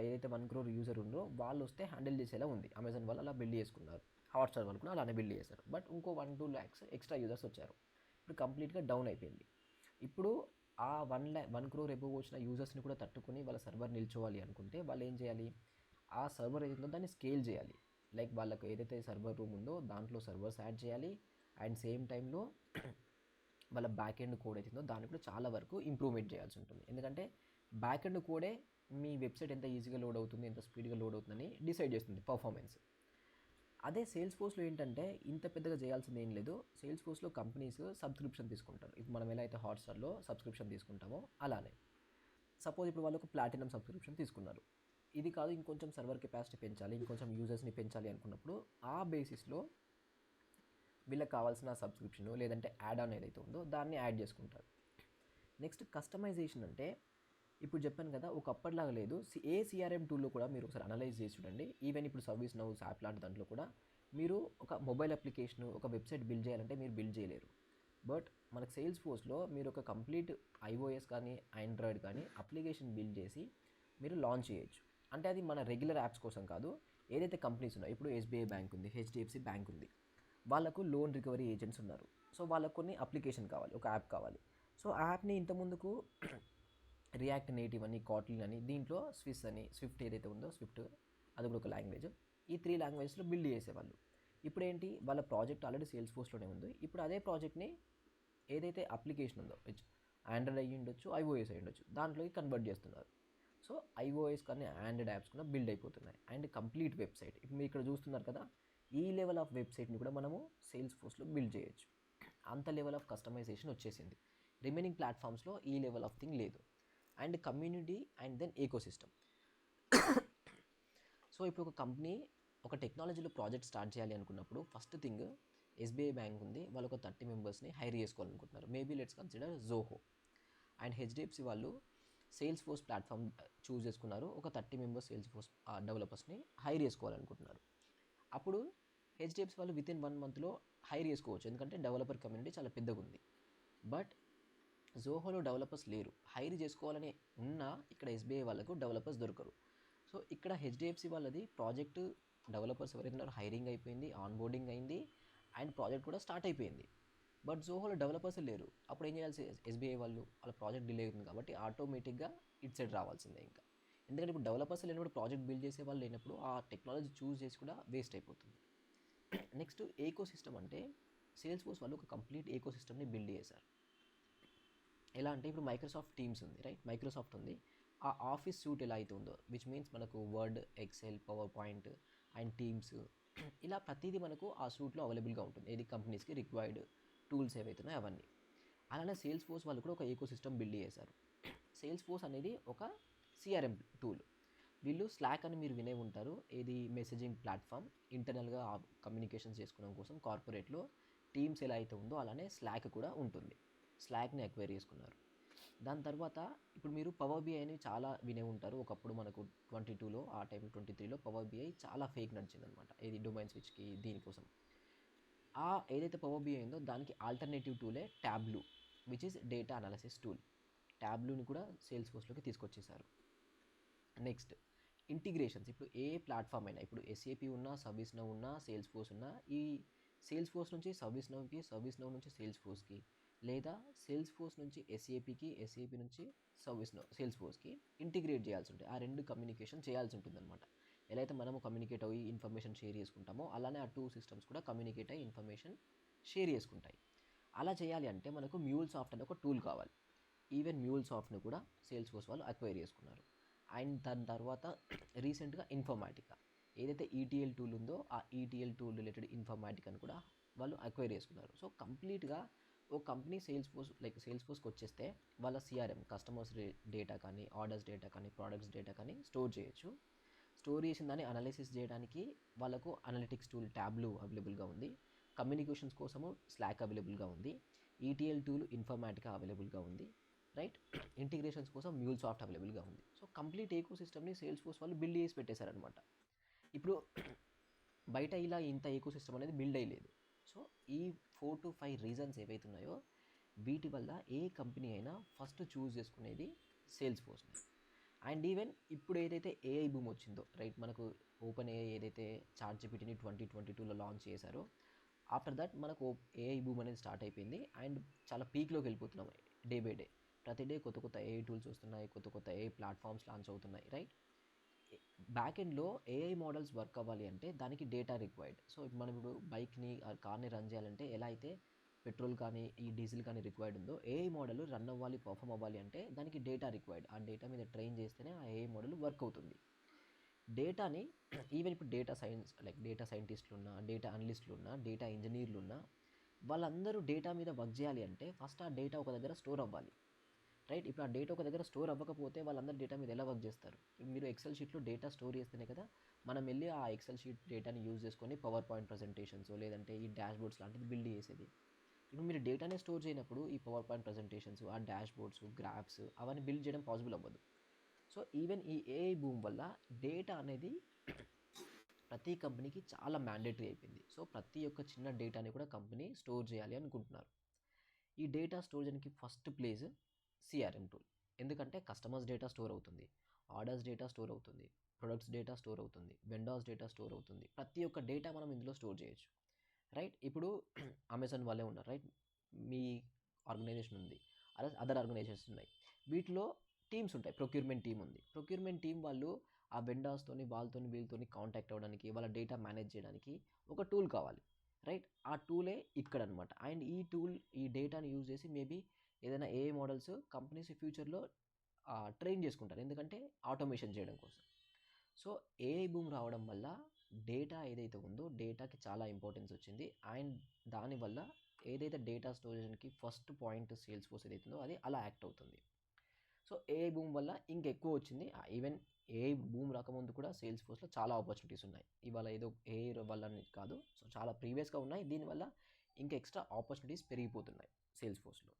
ఏదైతే 1 crore యూజర్ ఉందో వాళ్ళు వస్తే హ్యాండిల్ చేసేలా ఉంది. అమెజాన్ వాళ్ళు అలా బిల్డ్ చేసుకున్నారు. హాట్స్టార్ వాళ్ళు కూడా అలానే బిల్డ్ చేశారు. బట్ ఇంకో 1-2 lakhs ఎక్స్ట్రా యూజర్స్ వచ్చారు. ఇప్పుడు కంప్లీట్గా డౌన్ అయిపోయింది. ఇప్పుడు ఆ 1 crore ఎబోవ్ వచ్చిన యూజర్స్ని కూడా తట్టుకొని వాళ్ళ సర్వర్ నిల్చోవాలి అనుకుంటే వాళ్ళు ఏం చేయాలి? ఆ సర్వర్ ఏదైతుందో దాన్ని స్కేల్ చేయాలి. లైక్ వాళ్ళకు ఏదైతే సర్వర్ రూమ్ ఉందో దాంట్లో సర్వర్స్ యాడ్ చేయాలి. అండ్ సేమ్ టైంలో వాళ్ళ బ్యాక్ ఎండ్ కోడ్ అవుతుందో దాన్ని కూడా చాలా వరకు ఇంప్రూవ్మెంట్ చేయాల్సి ఉంటుంది. ఎందుకంటే బ్యాక్ ఎండ్ కోడే మీ వెబ్సైట్ ఎంత ఈజీగా లోడ్ అవుతుంది, ఎంత స్పీడ్గా లోడ్ అవుతుందని డిసైడ్ చేస్తుంది పర్ఫార్మెన్స్. అదే సేల్స్ ఫోర్స్లో ఏంటంటే ఇంత పెద్దగా చేయాల్సింది ఏం లేదు. సేల్స్ ఫోర్స్లో కంపెనీస్ సబ్స్క్రిప్షన్ తీసుకుంటారు. ఇప్పుడు మనం ఎలా అయితే హాట్స్టార్లో సబ్స్క్రిప్షన్ తీసుకుంటామో అలానే. సపోజ్ ఇప్పుడు వాళ్ళు ఒక ప్లాటినం సబ్స్క్రిప్షన్ తీసుకున్నారు. ఇది కాదు, ఇంకొంచెం సర్వర్ కెపాసిటీ పెంచాలి, ఇంకొంచెం యూజర్స్ని పెంచాలి అనుకున్నప్పుడు ఆ బేసిస్లో వీళ్ళకి కావాల్సిన సబ్స్క్రిప్షన్ లేదంటే యాడ్ ఆన్ ఏదైతే ఉందో దాన్ని యాడ్ చేసుకుంటారు. నెక్స్ట్ కస్టమైజేషన్ అంటే ఇప్పుడు చెప్పాను కదా, ఒకప్పటిలాగా లేదు. ఏ సిఆర్ఎం టూల్లో కూడా మీరు ఒకసారి అనలైజ్ చేసి చూడండి. ఈవెన్ ఇప్పుడు సర్వీస్ నౌ, యాప్ లాంటి దాంట్లో కూడా మీరు ఒక మొబైల్ అప్లికేషన్, ఒక వెబ్సైట్ బిల్డ్ చేయాలంటే మీరు బిల్డ్ చేయలేరు. బట్ మనకు సేల్స్ ఫోర్స్లో మీరు ఒక కంప్లీట్ iOS కానీ ఆండ్రాయిడ్ కానీ అప్లికేషన్ బిల్డ్ చేసి మీరు లాంచ్ చేయొచ్చు. అంటే అది మన రెగ్యులర్ యాప్స్ కోసం కాదు. ఏదైతే కంపెనీస్ ఉన్నాయో, ఇప్పుడు ఎస్బీఐ బ్యాంక్ ఉంది, హెచ్డిఎఫ్సి బ్యాంక్ ఉంది, వాళ్ళకు లోన్ రికవరీ ఏజెంట్స్ ఉన్నారు. సో వాళ్ళకు కొన్ని అప్లికేషన్ కావాలి, ఒక యాప్ కావాలి. సో ఆ యాప్ని ఇంతకుముందుకు రియాక్ట్ నేటివ్ అని, కాట్లిన్ అని, దీంట్లో స్విఫ్ట్ ఏదైతే ఉందో స్విఫ్ట్ అది కూడా ఒక లాంగ్వేజ్. ఈ 3 లాంగ్వేజెస్లో బిల్డ్ చేసేవాళ్ళు. ఇప్పుడు ఏంటి, వాళ్ళ ప్రాజెక్ట్ ఆల్రెడీ సేల్స్ ఫోర్స్లోనే ఉంది. ఇప్పుడు అదే ప్రాజెక్ట్ని ఏదైతే అప్లికేషన్ ఉందో, ఆండ్రాయిడ్ అయ్యి ఉండొచ్చు, iOS అయ్యి ఉండొచ్చు, దాంట్లోకి కన్వర్ట్ చేస్తున్నారు. సో iOS కానీ ఆండ్రాయిడ్ యాప్స్ కూడా బిల్డ్ అయిపోతున్నాయి. అండ్ కంప్లీట్ వెబ్సైట్ ఇప్పుడు మీరు ఇక్కడ చూస్తున్నారు కదా, ఈ లెవెల్ ఆఫ్ వెబ్సైట్ని కూడా మనము సేల్స్ ఫోర్స్లో బిల్డ్ చేయొచ్చు. అంత లెవెల్ ఆఫ్ కస్టమైజేషన్ వచ్చేసింది. రిమైనింగ్ ప్లాట్ఫామ్స్లో ఈ లెవెల్ ఆఫ్ థింగ్ లేదు. And community and then ecosystem. So ఇప్పుడు ఒక కంపెనీ ఒక టెక్నాలజీలో ప్రాజెక్ట్ స్టార్ట్ చేయాలి అనుకున్నప్పుడు ఫస్ట్ థింగ్, ఎస్బీఐ బ్యాంక్ ఉంది, వాళ్ళు ఒక 30 మెంబర్స్ని హైర్ చేసుకోవాలనుకుంటున్నారు. Maybe let's consider Zoho. And HDFC వాళ్ళు సేల్స్ ఫోర్స్ ప్లాట్ఫామ్ చూస్ చేసుకున్నారు. ఒక 30 మెంబర్స్ సేల్స్ ఫోర్స్ డెవలపర్స్ని హైర్ చేసుకోవాలనుకుంటున్నారు. అప్పుడు హెచ్డిఎఫ్సి వాళ్ళు వితిన్ 1 monthలో హైర్ చేసుకోవచ్చు, ఎందుకంటే డెవలపర్ కమ్యూనిటీ చాలా పెద్దగా ఉంది. బట్ జోహోలో డెవలపర్స్ లేరు. హైర్ చేసుకోవాలని ఉన్నా ఇక్కడ ఎస్బీఐ వాళ్ళకు డెవలపర్స్ దొరకరు. సో ఇక్కడ హెచ్డిఎఫ్సి వాళ్ళది ప్రాజెక్టు డెవలపర్స్ ఎవరైతే ఉన్నారో హైరింగ్ అయిపోయింది, ఆన్బోర్డింగ్ అయింది, అండ్ ప్రాజెక్ట్ కూడా స్టార్ట్ అయిపోయింది. బట్ జోహోలో డెవలపర్స్ లేరు. అప్పుడు ఏం చేయాల్సి, ఎస్బీఐ వాళ్ళు వాళ్ళ ప్రాజెక్ట్ డిలే అవుతుంది కాబట్టి ఆటోమేటిక్గా ఇటు సైడ్ రావాల్సిందే ఇంకా. ఎందుకంటే ఇప్పుడు డెవలపర్స్ లేనప్పుడు, ప్రాజెక్ట్ బిల్డ్ చేసే వాళ్ళు లేనప్పుడు ఆ టెక్నాలజీ చూస్ చేసి కూడా వేస్ట్ అయిపోతుంది. నెక్స్ట్ ఏకో సిస్టమ్ అంటే సేల్స్ ఫోర్స్ వాళ్ళు ఒక కంప్లీట్ ఏకో సిస్టమ్ని బిల్డ్ చేశారు. ఎలా అంటే ఇప్పుడు మైక్రోసాఫ్ట్ టీమ్స్ ఉంది, రైట్, మైక్రోసాఫ్ట్ ఉంది. ఆ ఆఫీస్ సూట్ ఎలా అయితే ఉందో, విచ్ మీన్స్ మనకు Word, Excel, PowerPoint and Teams, ఇలా ప్రతిదీ మనకు ఆ సూట్లో అవైలబుల్గా ఉంటుంది. ఏది కంపెనీస్కి రిక్వైర్డ్ టూల్స్ ఏవైతున్నాయో అవన్నీ. అలానే సేల్స్ ఫోర్స్ వాళ్ళు కూడా ఒక ఏకో సిస్టమ్ బిల్డ్ చేశారు. సేల్స్ ఫోర్స్ అనేది ఒక సిఆర్ఎం టూల్. వీళ్ళు స్లాక్ అని మీరు వినే ఉంటారు, ఏది మెసేజింగ్ ప్లాట్ఫామ్, ఇంటర్నల్గా కమ్యూనికేషన్స్ చేసుకోవడం కోసం కార్పొరేట్లో టీమ్స్ ఎలా అయితే ఉందో అలానే స్లాక్ కూడా ఉంటుంది. స్లాక్ని అక్వైర్ చేసుకున్నారు. దాని తర్వాత ఇప్పుడు మీరు పవర్ బిఐని చాలా వినే ఉంటారు. ఒకప్పుడు మనకు 22లో, ఆ టైం 23లో పవర్ బిఐ చాలా ఫేక్ నడిచిందనమాట, ఏది డొమైన్ స్విచ్కి దీనికోసం. ఏదైతే పవర్ బిఐ ఉందో దానికి ఆల్టర్నేటివ్ టూలే Tableau, which is data analysis tool. ట్యాబ్లూని కూడా సేల్స్ ఫోర్స్లోకి తీసుకొచ్చేసారు. Next integrations. ఇప్పుడు ఏ ప్లాట్ఫామ్ అయినా, ఇప్పుడు ఎస్ఏపి ఉన్నా, సర్వీస్ నౌ ఉన్నా, సేల్స్ ఫోర్స్ ఉన్నా, ఈ సేల్స్ ఫోర్స్ నుంచి సర్వీస్ నౌకి, సర్వీస్ నౌ నుంచి సేల్స్ ఫోర్స్కి, లేదా సేల్స్ ఫోర్స్ నుంచి ఎస్ఏపికి, ఎస్ఏపి నుంచి సర్వీస్ నౌ సేల్స్ ఫోర్స్కి ఇంటిగ్రేట్ చేయాల్సి ఉంటుంది. ఆ రెండు కమ్యూనికేషన్ చేయాల్సి ఉంటుంది అనమాట. ఎలా అయితే మనము కమ్యూనికేట్ అయ్యి ఇన్ఫర్మేషన్ షేర్ చేసుకుంటామో, అలానే ఆ టూ సిస్టమ్స్ కూడా కమ్యూనికేట్ అయ్యి ఇన్ఫర్మేషన్ షేర్ చేసుకుంటాయి. అలా చేయాలి అంటే మనకు మ్యూల్సాఫ్ట్ అనే ఒక టూల్ కావాలి. ఈవెన్ మ్యూల్సాఫ్ట్ని కూడా సేల్స్ ఫోర్స్ వాళ్ళు అక్వైర్ చేసుకున్నారు. అండ్ దాని తర్వాత రీసెంట్గా ఇన్ఫర్మాటికా, ఏదైతే ఈటీఎల్ టూల్ ఉందో ఆ ఈటీఎల్ టూల్ రిలేటెడ్ ఇన్ఫర్మాటికాని కూడా వాళ్ళు అక్వైర్ చేసుకున్నారు. సో కంప్లీట్గా ఒక కంపెనీ సేల్స్ ఫోర్స్కి వచ్చేస్తే వాళ్ళ సిఆర్ఎం, కస్టమర్స్ డేటా కానీ, ఆర్డర్స్ డేటా కానీ, ప్రోడక్ట్స్ డేటా కానీ స్టోర్ చేయొచ్చు. స్టోర్ చేసిన దాన్ని అనాలిసిస్ చేయడానికి వాళ్ళకు అనలిటిక్స్ టూల్ ట్యాబ్లూ అవైలబుల్గా ఉంది. కమ్యూనికేషన్స్ కోసము స్లాక్ అవైలబుల్గా ఉంది. ఈటీఎల్ టూల్ ఇన్ఫర్మాటికా అవైలబుల్గా ఉంది. రైట్. ఇంటిగ్రేషన్స్ కోసం మ్యూల్సాఫ్ట్ అవైలబుల్గా ఉంది. సో కంప్లీట్ ఏకో సిస్టమ్ని సేల్స్ ఫోర్స్ వాళ్ళు బిల్డ్ చేసి పెట్టేశారనమాట. ఇప్పుడు బయట ఇలా ఇంత ఏకో సిస్టమ్ అనేది బిల్డ్ అయ్యలేదు. సో ఈ 4 to 5 రీజన్స్ ఏవైతే ఉన్నాయో వీటి వల్ల ఏ కంపెనీ అయినా ఫస్ట్ చూస్ చేసుకునేది సేల్స్ ఫోర్స్ని. అండ్ ఈవెన్ ఇప్పుడు ఏదైతే ఏఐ బూమ్ వచ్చిందో, రైట్, మనకు ఓపెన్ ఏఐ ఏదైతే చాట్‌జిపిటిని 2022లో లాంచ్ చేశారో, ఆఫ్టర్ దట్ మనకు ఏఐ బూమ్ అనేది స్టార్ట్ అయిపోయింది. అండ్ చాలా పీక్లోకి వెళ్ళిపోతున్నాం డే బై డే. ప్రతి డే కొత్త కొత్త ఏఐ టూల్స్ వస్తున్నాయి, కొత్త కొత్త ఏఐ ప్లాట్ఫామ్స్ లాంచ్ అవుతున్నాయి. రైట్. బ్యాక్ ఎండ్లో ఏఐ మోడల్స్ వర్క్ అవ్వాలి అంటే దానికి డేటా రిక్వైర్డ్. సో మనం ఇప్పుడు బైక్ని కార్ని రన్ చేయాలంటే ఎలా అయితే పెట్రోల్ కానీ ఈ డీజిల్ కానీ రిక్వైర్డ్ ఉందో, ఏఐ మోడల్ రన్ అవ్వాలి, పర్ఫామ్ అవ్వాలి అంటే దానికి డేటా రిక్వైర్డ్. ఆ డేటా మీద ట్రైన్ చేస్తేనే ఆ ఏఐ మోడల్ వర్క్ అవుతుంది. డేటాని ఈవెన్ ఇప్పుడు డేటా సైన్స్ డేటా సైంటిస్టులు ఉన్నా, డేటా అనలిస్టులు ఉన్నా, డేటా ఇంజనీర్లు ఉన్నా, వాళ్ళందరూ డేటా మీద వర్క్ చేయాలి అంటే ఫస్ట్ ఆ డేటా ఒక దగ్గర స్టోర్ అవ్వాలి. రైట్. ఇప్పుడు ఆ డేటా ఒక దగ్గర స్టోర్ అవ్వకపోతే వాళ్ళందరూ డేటా మీద ఎలా వర్క్ చేస్తారు? మీరు ఎక్సెల్ షీట్లో డేటా స్టోర్ చేస్తేనే కదా మనం వెళ్ళి ఆ ఎక్సెల్ షీట్ డేటాని యూజ్ చేసుకొని పవర్ పాయింట్ ప్రజెంటేషన్స్ లేదంటే ఈ డాష్ బోర్డ్స్ లాంటిది బిల్డ్ చేసేది. ఇప్పుడు మీరు డేటానే స్టోర్ చేయనప్పుడు ఈ పవర్ పాయింట్ ప్రజెంటేషన్స్, ఆ డాష్ బోర్డ్స్, గ్రాఫ్స్ అవన్నీ బిల్డ్ చేయడం పాసిబుల్ అవ్వదు. సో ఈవెన్ ఈ ఏఐ బూమ్ వల్ల డేటా అనేది ప్రతి కంపెనీకి చాలా మ్యాండేటరీ అయిపోయింది. సో ప్రతి ఒక్క చిన్న డేటాని కూడా కంపెనీ స్టోర్ చేయాలి అనుకుంటున్నారు. ఈ డేటా స్టోర్ చేయడానికి ఫస్ట్ ప్లేస్ సిఆర్ఎం టూల్. ఎందుకంటే కస్టమర్స్ డేటా స్టోర్ అవుతుంది, ఆర్డర్స్ డేటా స్టోర్ అవుతుంది, ప్రొడక్ట్స్ డేటా స్టోర్ అవుతుంది, వెండర్స్ డేటా స్టోర్ అవుతుంది. ప్రతి ఒక్క డేటా మనం ఇందులో స్టోర్ చేయొచ్చు. రైట్. ఇప్పుడు అమెజాన్ వాళ్ళే ఉన్నారు. రైట్. మీ ఆర్గనైజేషన్ ఉంది, అదర్ ఆర్గనైజేషన్స్ ఉన్నాయి. వీటిలో టీమ్స్ ఉంటాయి. ప్రొక్యూర్మెంట్ టీమ్ ఉంది. ప్రొక్యూర్మెంట్ టీమ్ వాళ్ళు ఆ వెండర్స్తోని వీళ్ళతోని కాంటాక్ట్ అవ్వడానికి, వాళ్ళ డేటా మేనేజ్ చేయడానికి ఒక టూల్ కావాలి. రైట్. ఆ టూలే ఇక్కడ అనమాట. అండ్ ఈ టూల్ ఈ డేటాని యూజ్ చేసి మేబీ ఏదైనా ఏఐ మోడల్స్ కంపెనీస్ ఫ్యూచర్లో ట్రైన్ చేసుకుంటారు, ఎందుకంటే ఆటోమేషన్ చేయడం కోసం. సో ఏఐ బూమ్ రావడం వల్ల డేటా ఏదైతే ఉందో డేటాకి చాలా ఇంపార్టెన్స్ వచ్చింది. అండ్ దానివల్ల ఏదైతే డేటా స్టోరేజ్కి ఫస్ట్ పాయింట్ సేల్స్ ఫోర్స్ ఏదైతే ఉందో అది అలా యాక్ట్ అవుతుంది. సో ఏఐ బూమ్ వల్ల ఇంకెక్కువ వచ్చింది. ఈవెన్ ఏఐ బూమ్ రాకముందు కూడా సేల్స్ ఫోర్స్లో చాలా ఆపర్చునిటీస్ ఉన్నాయి. ఇవాళ ఏదో ఏఐ వల్ల కాదు, సో చాలా ప్రీవియస్గా ఉన్నాయి. దీనివల్ల ఇంకా ఎక్స్ట్రా ఆపర్చునిటీస్ పెరిగిపోతున్నాయి సేల్స్ ఫోర్స్లో.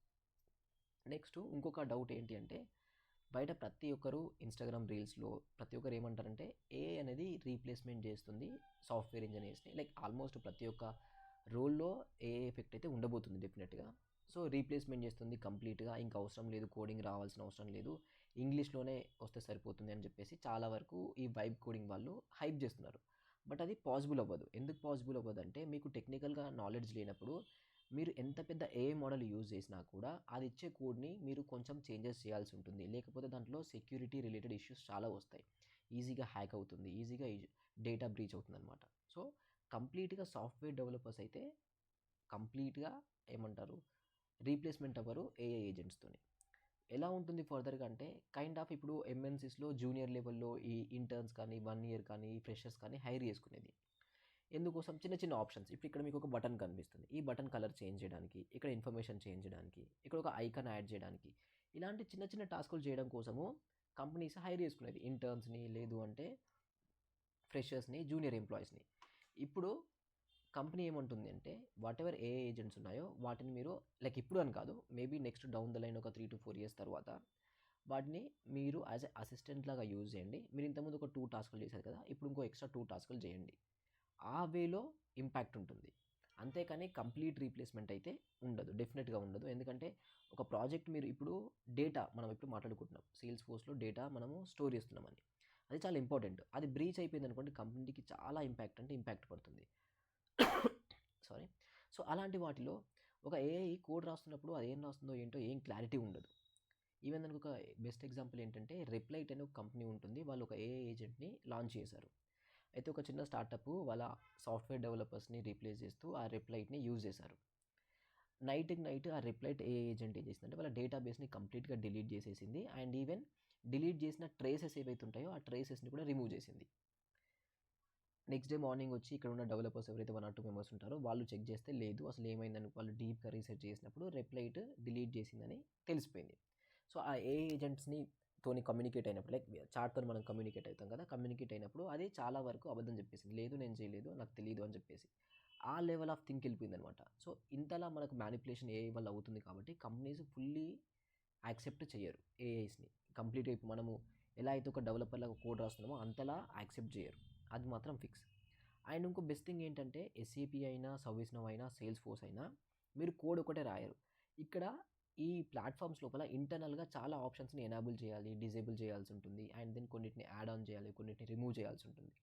నెక్స్ట్ ఇంకొక డౌట్ ఏంటి అంటే, బయట ప్రతి ఒక్కరు ఇన్స్టాగ్రామ్ రీల్స్లో ప్రతి ఒక్కరు ఏమంటారంటే ఏఐ అనేది రీప్లేస్మెంట్ చేస్తుంది సాఫ్ట్వేర్ ఇంజనీర్స్ని. ఆల్మోస్ట్ ప్రతి ఒక్క రోల్లో ఏఐ ఎఫెక్ట్ అయితే ఉండబోతుంది డెఫినెట్గా. సో రీప్లేస్మెంట్ చేస్తుంది కంప్లీట్గా, ఇంకా అవసరం లేదు, కోడింగ్ రావాల్సిన అవసరం లేదు, ఇంగ్లీష్లోనే వస్తే సరిపోతుంది అని చెప్పేసి చాలా వరకు ఈ వైబ్ కోడింగ్ వాళ్ళు హైప్ చేస్తున్నారు. బట్ అది పాసిబుల్ అవ్వదు. ఎందుకు పాసిబుల్ అవ్వదు అంటే, మీకు టెక్నికల్గా నాలెడ్జ్ లేనప్పుడు మీరు ఎంత పెద్ద ఏఐ మోడల్ యూజ్ చేసినా కూడా అది ఇచ్చే కోడ్ని మీరు కొంచెం చేంజెస్ చేయాల్సి ఉంటుంది. లేకపోతే దాంట్లో సెక్యూరిటీ రిలేటెడ్ ఇష్యూస్ చాలా వస్తాయి. ఈజీగా హ్యాక్ అవుతుంది, ఈజీగా డేటా బ్రీచ్ అవుతుంది అనమాట. సో కంప్లీట్గా సాఫ్ట్వేర్ డెవలపర్స్ అయితే కంప్లీట్గా ఏమంటారు రీప్లేస్మెంట్ అవ్వరు ఏఐ ఏజెంట్స్తోని. ఎలా ఉంటుంది ఫర్దర్గా అంటే, కైండ్ ఆఫ్ ఇప్పుడు ఎంఎన్సీస్లో జూనియర్ లెవెల్లో ఈ ఇంటర్న్స్ కానీ 1 year కానీ ఫ్రెషర్స్ కానీ హైర్ చేసుకునేది. ఎందుకోసం? చిన్న చిన్న ఆప్షన్స్. ఇప్పుడు ఇక్కడ మీకు ఒక బటన్ కనిపిస్తుంది, ఈ బటన్ కలర్ చేంజ్ చేయడానికి, ఇక్కడ ఇన్ఫర్మేషన్ చేంజ్ చేయడానికి, ఇక్కడ ఒక ఐకాన్ యాడ్ చేయడానికి, ఇలాంటి చిన్న చిన్న టాస్కులు చేయడం కోసము కంపెనీస్ హైర్ చేసుకునేది ఇంటర్న్స్ని, లేదు అంటే ఫ్రెషర్స్ని, జూనియర్ ఎంప్లాయీస్ని. ఇప్పుడు కంపెనీ ఏమంటుంది అంటే, వాట్ ఎవర్ ఏఐ ఏజెంట్స్ ఉన్నాయో వాటిని మీరు ఇప్పుడు అని కాదు, maybe next down the line ఒక 3 to 4 years తర్వాత వాటిని మీరు యాజ్ ఎ అసిస్టెంట్ లాగా యూజ్ చేయండి. మీరు ఇంతకుముందు ఒక 2 టాస్కులు చేశారు కదా, ఇప్పుడు ఇంకో ఎక్స్ట్రా 2 టాస్కులు చేయండి. ఆ వేలో ఇంపాక్ట్ ఉంటుంది. అంతేకాని కంప్లీట్ రీప్లేస్మెంట్ అయితే ఉండదు, డెఫినెట్గా ఉండదు. ఎందుకంటే ఒక ప్రాజెక్ట్ మీరు ఇప్పుడు డేటా మనం ఇప్పుడు మాట్లాడుకుంటున్నాం, సేల్స్ ఫోర్స్లో డేటా మనము స్టోర్ చేస్తున్నామని, అది చాలా ఇంపార్టెంట్. అది బ్రీచ్ అయిపోయింది అనుకోండి, కంపెనీకి చాలా ఇంపాక్ట్ పడుతుంది. సారీ. సో అలాంటి వాటిలో ఒక ఏఐ కోడ్ రాస్తున్నప్పుడు అది ఏం రాస్తుందో ఏంటో ఏం క్లారిటీ ఉండదు. ఈవెన్ దానికి ఒక బెస్ట్ ఎగ్జాంపుల్ ఏంటంటే రెప్లైట్ అనే ఒక కంపెనీ ఉంటుంది, వాళ్ళు ఒక ఏఐ ఏజెంట్ని లాంచ్ చేశారు. అయితే ఒక చిన్న స్టార్టప్ వాళ్ళ సాఫ్ట్వేర్ డెవలపర్స్ని రీప్లేస్ చేస్తూ ఆ రెప్లైట్ని యూజ్ చేశారు. నైట్ ఆ రెప్లైట్ ఏఐ ఏజెంట్ ఏం చేసిందంటే వాళ్ళ డేటాబేస్ని కంప్లీట్గా డిలీట్ చేసేసింది. అండ్ ఈవెన్ డిలీట్ చేసిన ట్రేసెస్ ఏవైతే ఉంటాయో ఆ ట్రేసెస్ని కూడా రిమూవ్ చేసింది. నెక్స్ట్ డే మార్నింగ్ వచ్చి ఇక్కడ ఉన్న డెవలపర్స్ ఎవరైతే 1 or 2 మెంబర్స్ ఉంటారో వాళ్ళు చెక్ చేస్తే లేదు, అసలు ఏమైందని వాళ్ళు డీప్గా రీసెర్చ్ చేసినప్పుడు రెప్లైట్ డిలీట్ చేసిందని తెలిసిపోయింది. సో ఆ ఏఐ ఏజెంట్స్ని తోని కమ్యూనికేట్ అయినప్పుడు, లైక్ చాట్తో మనం కమ్యూనికేట్ అవుతాం కదా, కమ్యూనికేట్ అయినప్పుడు అది చాలా వరకు అబద్ధం చెప్పేసింది, లేదు నేను చేయలేదు, నాకు తెలియదు అని చెప్పేసి. ఆ లెవెల్ ఆఫ్ థింక్ వెళ్ళిపోయింది అనమాట. సో ఇంతలా మనకు మ్యానిపులేషన్ ఏఐ వల్ల అవుతుంది కాబట్టి కంపెనీస్ ఫుల్లీ యాక్సెప్ట్ చేయరు ఏఐస్ని కంప్లీట్గా. ఇప్పుడు మనము ఎలా అయితే ఒక డెవలపర్లాగా కోడ్ రాస్తున్నామో అంతలా యాక్సెప్ట్ చేయరు, అది మాత్రం ఫిక్స్. అండ్ ఇంకో బెస్ట్ థింగ్ ఏంటంటే ఎస్ఏపి అయినా, సర్వీస్ నౌ అయినా, సేల్స్ ఫోర్స్ అయినా మీరు కోడ్ ఒకటే రాయరు. ఇక్కడ ఈ ప్లాట్ఫామ్స్ లోపల ఇంటర్నల్గా చాలా ఆప్షన్స్ని ఎనాబుల్ చేయాలి, డిజేబుల్ చేయాల్సి ఉంటుంది. అండ్ దెన్ కొన్నిటిని యాడ్ ఆన్ చేయాలి, కొన్నిటిని రిమూవ్ చేయాల్సి ఉంటుంది.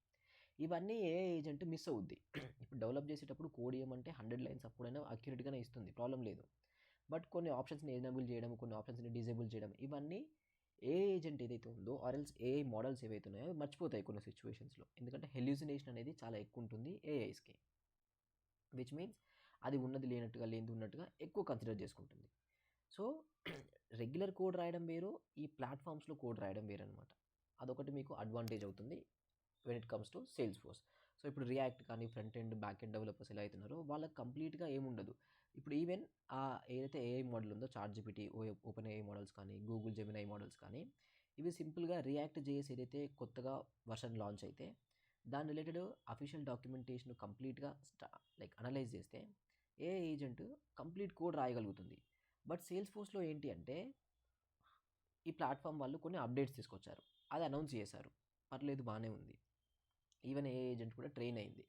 ఇవన్నీ ఏ ఏజెంట్ మిస్ అవుద్ది. ఇప్పుడు డెవలప్ చేసేటప్పుడు కోడ్ ఏమంటే 100 లైన్స్ అప్పుడైనా అక్యురేట్గానే ఇస్తుంది, ప్రాబ్లం లేదు. బట్ కొన్ని ఆప్షన్స్ని ఎనేబుల్ చేయడం, కొన్ని ఆప్షన్స్ని డిజేబుల్ చేయడం, ఇవన్నీ ఏ ఏజెంట్ ఏదైతే ఉందో ఆర్ఎల్స్ ఏఐ మోడల్స్ ఏవైతే ఉన్నాయో మర్చిపోతాయి కొన్ని సిచ్యువేషన్స్లో. ఎందుకంటే హెల్యూసినేషన్ అనేది చాలా ఎక్కువ ఉంటుంది ఏఐస్కి, విచ్ మీన్స్ అది ఉన్నది లేనట్టుగా, లేనిది ఉన్నట్టుగా ఎక్కువ కన్సిడర్ చేసుకుంటుంది. సో రెగ్యులర్ కోడ్ రాయడం వేరు, ఈ ప్లాట్ఫామ్స్లో కోడ్ రాయడం వేరు అనమాట. అదొకటి మీకు అడ్వాంటేజ్ అవుతుంది when it comes to sales force. So ఇప్పుడు రియాక్ట్ కానీ front end, back end developers ఎలా అవుతున్నారో వాళ్ళకి కంప్లీట్గా ఏముండదు. ఇప్పుడు ఈవెన్ ఏదైతే ఏఐ మోడల్ ఉందో చాట్‌జిపిటి, ఓపెన్ ఏఐ మోడల్స్ కానీ, గూగుల్ జెమినై మోడల్స్ కానీ, ఇవి సింపుల్గా రియాక్ట్ జేఎస్ ఏదైతే కొత్తగా వర్షన్ లాంచ్ అయితే దాని రిలేటెడ్ అఫీషియల్ డాక్యుమెంటేషన్ కంప్లీట్గా లైక్ అనలైజ్ చేస్తే ఏఐ ఏజెంట్ కంప్లీట్ కోడ్ రాయగలుగుతుంది. బట్ సేల్స్ ఫోర్స్లో ఏంటి అంటే ఈ ప్లాట్ఫామ్ వాళ్ళు కొన్ని అప్డేట్స్ తీసుకొచ్చారు, అది అనౌన్స్ చేశారు, పర్లేదు బాగానే ఉంది, ఈవెన్ ఏ ఏజెంట్ కూడా ట్రైన్ అయింది.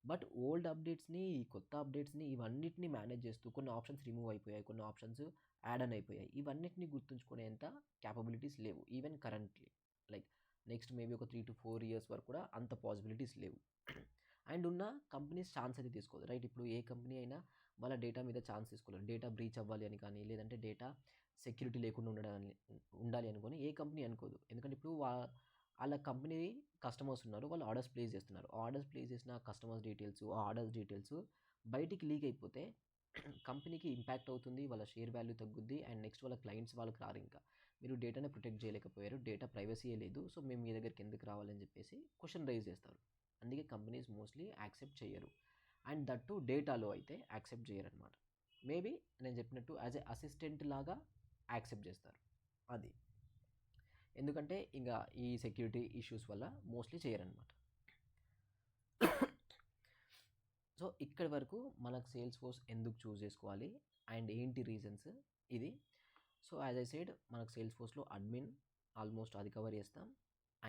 బట్ ఓల్డ్ అప్డేట్స్ని, కొత్త అప్డేట్స్ని, ఇవన్నిటిని మేనేజ్ చేస్తూ కొన్ని ఆప్షన్స్ రిమూవ్ అయిపోయాయి, కొన్ని ఆప్షన్స్ యాడ్ ఆన్ అయిపోయాయి. ఇవన్నిటిని గుర్తుంచుకునేంత క్యాపబిలిటీస్ లేవు even currently. Like next maybe ఒక 3 to 4 years వరకు కూడా అంత పాసిబిలిటీస్ లేవు. అండ్ ఉన్న కంపెనీస్ ఛాన్స్ అయితే తీసుకోదు, రైట్? ఇప్పుడు ఏ కంపెనీ అయినా వాళ్ళ డేటా మీద ఛాన్స్ తీసుకోలేదు, డేటా బ్రీచ్ అవ్వాలి అని కానీ, లేదంటే డేటా సెక్యూరిటీ లేకుండా ఉండాలి అనుకొని ఏ కంపెనీ అనుకోదు. ఎందుకంటే ఇప్పుడు వాళ్ళ కంపెనీ కస్టమర్స్ ఉన్నారు, వాళ్ళు ఆర్డర్స్ ప్లేస్ చేస్తున్నారు, ఆర్డర్స్ ప్లేస్ చేసిన కస్టమర్స్ డీటెయిల్స్, ఆ ఆర్డర్స్ డీటెయిల్స్ బయటికి లీక్ అయిపోతే కంపెనీకి ఇంపాక్ట్ అవుతుంది, వాళ్ళ షేర్ వాల్యూ తగ్గుద్ది. అండ్ నెక్స్ట్ వాళ్ళ క్లయింట్స్ వాళ్ళకి రారు. ఇంకా మీరు డేటాని ప్రొటెక్ట్ చేయలేకపోయారు, డేటా ప్రైవసీయే లేదు, సో మేము మీ దగ్గరికి ఎందుకు రావాలని చెప్పేసి క్వశ్చన్ రైజ్ చేస్తారు. అందుకే కంపెనీస్ మోస్ట్లీ యాక్సెప్ట్ చేయరు. అండ్ దట్టు డేటాలో అయితే యాక్సెప్ట్ చేయరు అనమాట. మేబీ నేను చెప్పినట్టు యాజ్ ఏ అసిస్టెంట్ లాగా యాక్సెప్ట్ చేస్తారు, అది ఎందుకంటే ఇంకా ఈ సెక్యూరిటీ ఇష్యూస్ వల్ల మోస్ట్లీ చేయరనమాట. సో ఇక్కడి వరకు మనకు సేల్స్ ఫోర్స్ ఎందుకు చూస్ చేసుకోవాలి అండ్ ఏంటి రీజన్స్, ఇది. సో యాజ్ ఐ సైడ్ మనకు సేల్స్ ఫోర్స్లో అడ్మిన్ ఆల్మోస్ట్ అది కవర్ చేస్తాం,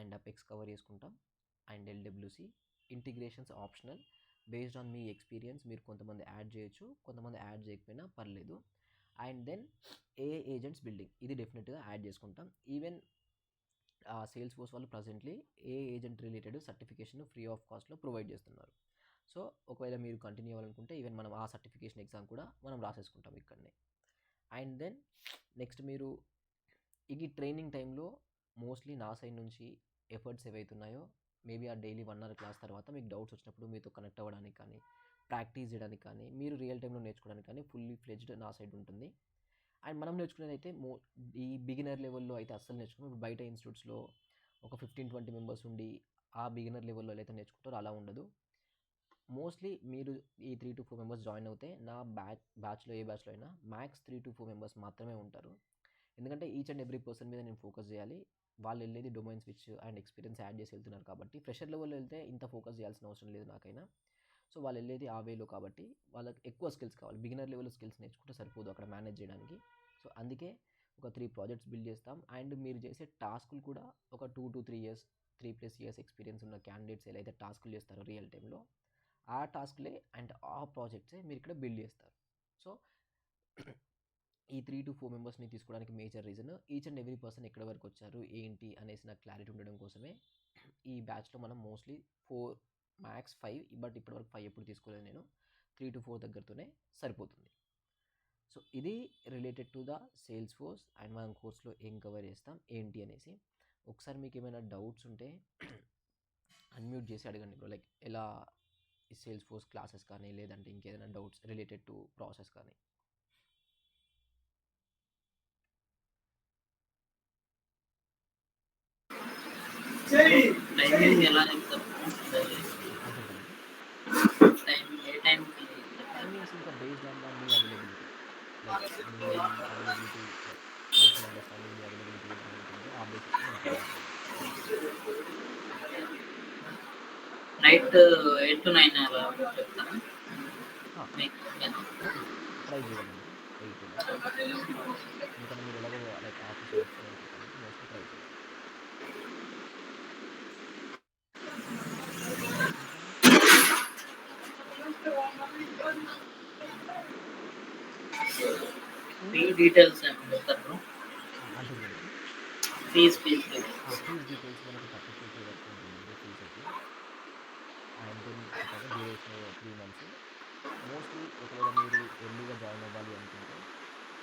అండ్ అపెక్స్ కవర్ చేసుకుంటాం, and LWC integrations optional, based on మీ ఎక్స్పీరియన్స్ మీరు కొంతమంది యాడ్ చేయొచ్చు, కొంతమంది యాడ్ చేయకపోయినా పర్లేదు. And then AI agents building, ఇది డెఫినెట్గా యాడ్ చేసుకుంటాం. ఈవెన్ సేల్స్ ఫోర్స్ వాళ్ళు ప్రజెంట్లీ ఏ agent related certification free of కాస్ట్లో ప్రొవైడ్ చేస్తున్నారు. సో ఒకవేళ మీరు కంటిన్యూ అవ్వాలనుకుంటే ఈవెన్ మనం ఆ సర్టిఫికేషన్ ఎగ్జామ్ కూడా మనం రాసేసుకుంటాం ఇక్కడనే. అండ్ దెన్ నెక్స్ట్ మీరు ఈ ట్రైనింగ్ టైంలో మోస్ట్లీ నా సైడ్ నుంచి ఎఫర్ట్స్ ఏవైతున్నాయో మేబీ ఆ డైలీ 1 hour క్లాస్ తర్వాత మీకు డౌట్స్ వచ్చినప్పుడు మీతో కనెక్ట్ అవ్వడానికి కానీ, ప్రాక్టీస్ చేయడానికి కానీ, మీరు రియల్ టైంలో నేర్చుకోవడానికి కానీ ఫుల్లీ ఫ్లెడ్జ్డ్ నా సైడ్ ఉంటుంది. అండ్ మనం నేర్చుకునేది అయితే ఈ బిగినర్ లెవెల్లో అయితే అస్సలు నేర్చుకున్నాం. ఇప్పుడు బయట ఇన్స్టిట్యూట్స్లో ఒక 15-20 మెంబర్స్ ఉండి ఆ బిగినర్ లెవెల్లో అయితే నేర్చుకుంటారో అలా ఉండదు. మోస్ట్లీ మీరు ఈ 3 to 4 మెంబర్స్ జాయిన్ అవుతే నా బ్యాచ్లో ఏ బ్యాచ్లో అయినా మ్యాక్స్ 3 to 4 మెంబర్స్ మాత్రమే ఉంటారు. ఎందుకంటే ఈచ్ అండ్ ఎవ్రీ పర్సన్ మీద నేను ఫోకస్ చేయాలి. వాళ్ళు వెళ్ళేది domain switch and experience add చేసి వెళ్తున్నారు కాబట్టి ఫ్రెషర్ లెవెల్లో వెళ్తే ఇంత ఫోకస్ చేయాల్సిన అవసరం లేదు నాకైనా. సో వాళ్ళు వెళ్ళేది ఆ వేలో కాబట్టి వాళ్ళకి ఎక్కువ స్కిల్స్ కావాలి, బిగినర్ లెవెల్ స్కిల్స్ నేర్చుకుంటే సరిపోదు అక్కడ మేనేజ్ చేయడానికి. సో అందుకే ఒక 3 ప్రాజెక్ట్స్ బిల్డ్ చేస్తాం. అండ్ మీరు చేసే టాస్కులు కూడా ఒక 2 to 3 years, 3+ years ఎక్స్పీరియన్స్ ఉన్న క్యాండిడేట్స్ ఎలా అయితే టాస్కులు చేస్తారో రియల్ టైంలో ఆ టాస్క్లే అండ్ ఆ ప్రాజెక్ట్సే మీరు ఇక్కడ బిల్డ్ చేస్తారు. సో ఈ 3-4 మెంబర్స్ని తీసుకోవడానికి major reason each and every person ఎక్కడ వరకు వచ్చారు ఏంటి అనేసి నాకు క్లారిటీ ఉండడం కోసమే ఈ బ్యాచ్లో మనం మోస్ట్లీ 4 మ్యాక్స్ 5, బట్ ఇప్పటివరకు 5 ఎప్పుడు తీసుకోలేదు నేను. 3-4 దగ్గరతోనే సరిపోతుంది. సో ఇది related to the sales force and మనం కోర్స్లో ఏం కవర్ చేస్తాం ఏంటి అనేసి. ఒకసారి మీకు ఏమైనా డౌట్స్ ఉంటే అన్మ్యూట్ చేసి అడగండి బ్రో, లైక్ ఎలా ఈ సేల్స్ ఫోర్స్ క్లాసెస్ కానీ లేదంటే ఇంకేదైనా డౌట్స్ రిలేటెడ్ టు ప్రాసెస్ కానీ. టైమింగ్ ఎలా చెప్తారు? అర్థం కాలేదు. ఏ టైంకి? టైమింగ్స్ ఇంకా based on the me availability, like me availability, like each members timing me availability ఎలా ఉంటుందో ఆ బేసిస్లో మేము ప్రొవైడ్ చేస్తాం. నైట్ 8 to 9 అలా చెప్తారా? ట్రై చేద్దాం బ్రో 8 to 9, ఎందుకంటే మీరు ఎలాగో లైక్ ఆఫీస్ వర్క్స్లో ఉంటారు కాబట్టి మోస్ట్లీ ట్రై చేద్దాం. ఫీ డీటెయిల్స్ ఏమైనా చెప్తారు? అర్థం కాలేదు. ఫీజ్ ఫీజ్ డీటెయిల్స్ మనకు 30K వరకు ఉంటుంది బ్రో ఫీజ్ అయితే. అండ్ దెన్ చెప్పాక డ్యూరేషన్ 3 months. మోస్ట్లీ ఒకవేళ మీరు ఎర్లీగా జాయిన్ అవ్వాలి అనుకుంటే,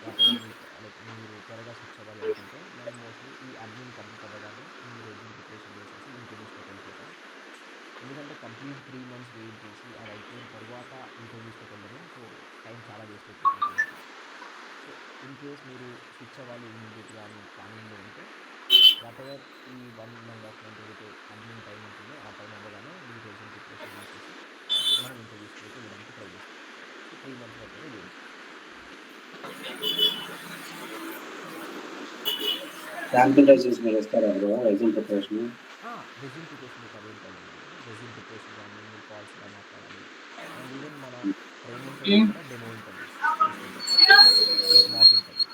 వాటెవర్ మీకు లైక్ మీరు త్వరగా స్విచ్ అవ్వాలి అనుకుంటే, మనం మోస్ట్లీ ఈ అడ్మిన్ కంప్లీట్ అవ్వగానే మీ రెజ్యూమ్ ప్రిపరేషన్ చేసేసి ఇంటర్వ్యూస్లోకి వెళ్ళిపోతాం. ఎందుకంటే కంప్లీట్ 3 months వెయిట్ చేసి అది అయిపోయిన తర్వాత ఇంటర్వ్యూస్లోకి వెళ్ళడము, సో టైం చాలా వేస్ట్ అయిపోతుంది కాబట్టి. సో ఇన్ కేస్ మీరు స్విచ్ అవ్వాలి ఇమీడియట్గా అని ప్లానింగ్లో ఉంటే, వాటెవర్ ఈ 1.5 month ఏదైతే అడ్మిన్ టైం ఉంటుందో ఆ టైం అవ్వగానే మీ రెజ్యూమ్ ప్రిపరేషన్ చేసేసి మనం ఇంటర్వ్యూస్లోకి వెళ్ళడానికి ట్రై చేస్తాం. సో 3 months వరకు అయితే వెయిట్ చేస్తాం. శాంపిల్ రెజ్యూమ్స్ మీరు ఇస్తారా బ్రో? రెజ్యూమ్ ప్రిపరేషన్ మీకు అవైలబుల్ ఉంది బ్రో. రెజ్యూమ్ ప్రిపరేషన్ కానీ, మీరు కాల్స్ ఎలా మాట్లాడాలి, అండ్ ఈవెన్ మన ట్రైనింగ్తో కూడా డెమో ఇంటర్వ్యూస్ తీసుకుంటాం, లైక్ మాక్ ఇంటర్వ్యూస్.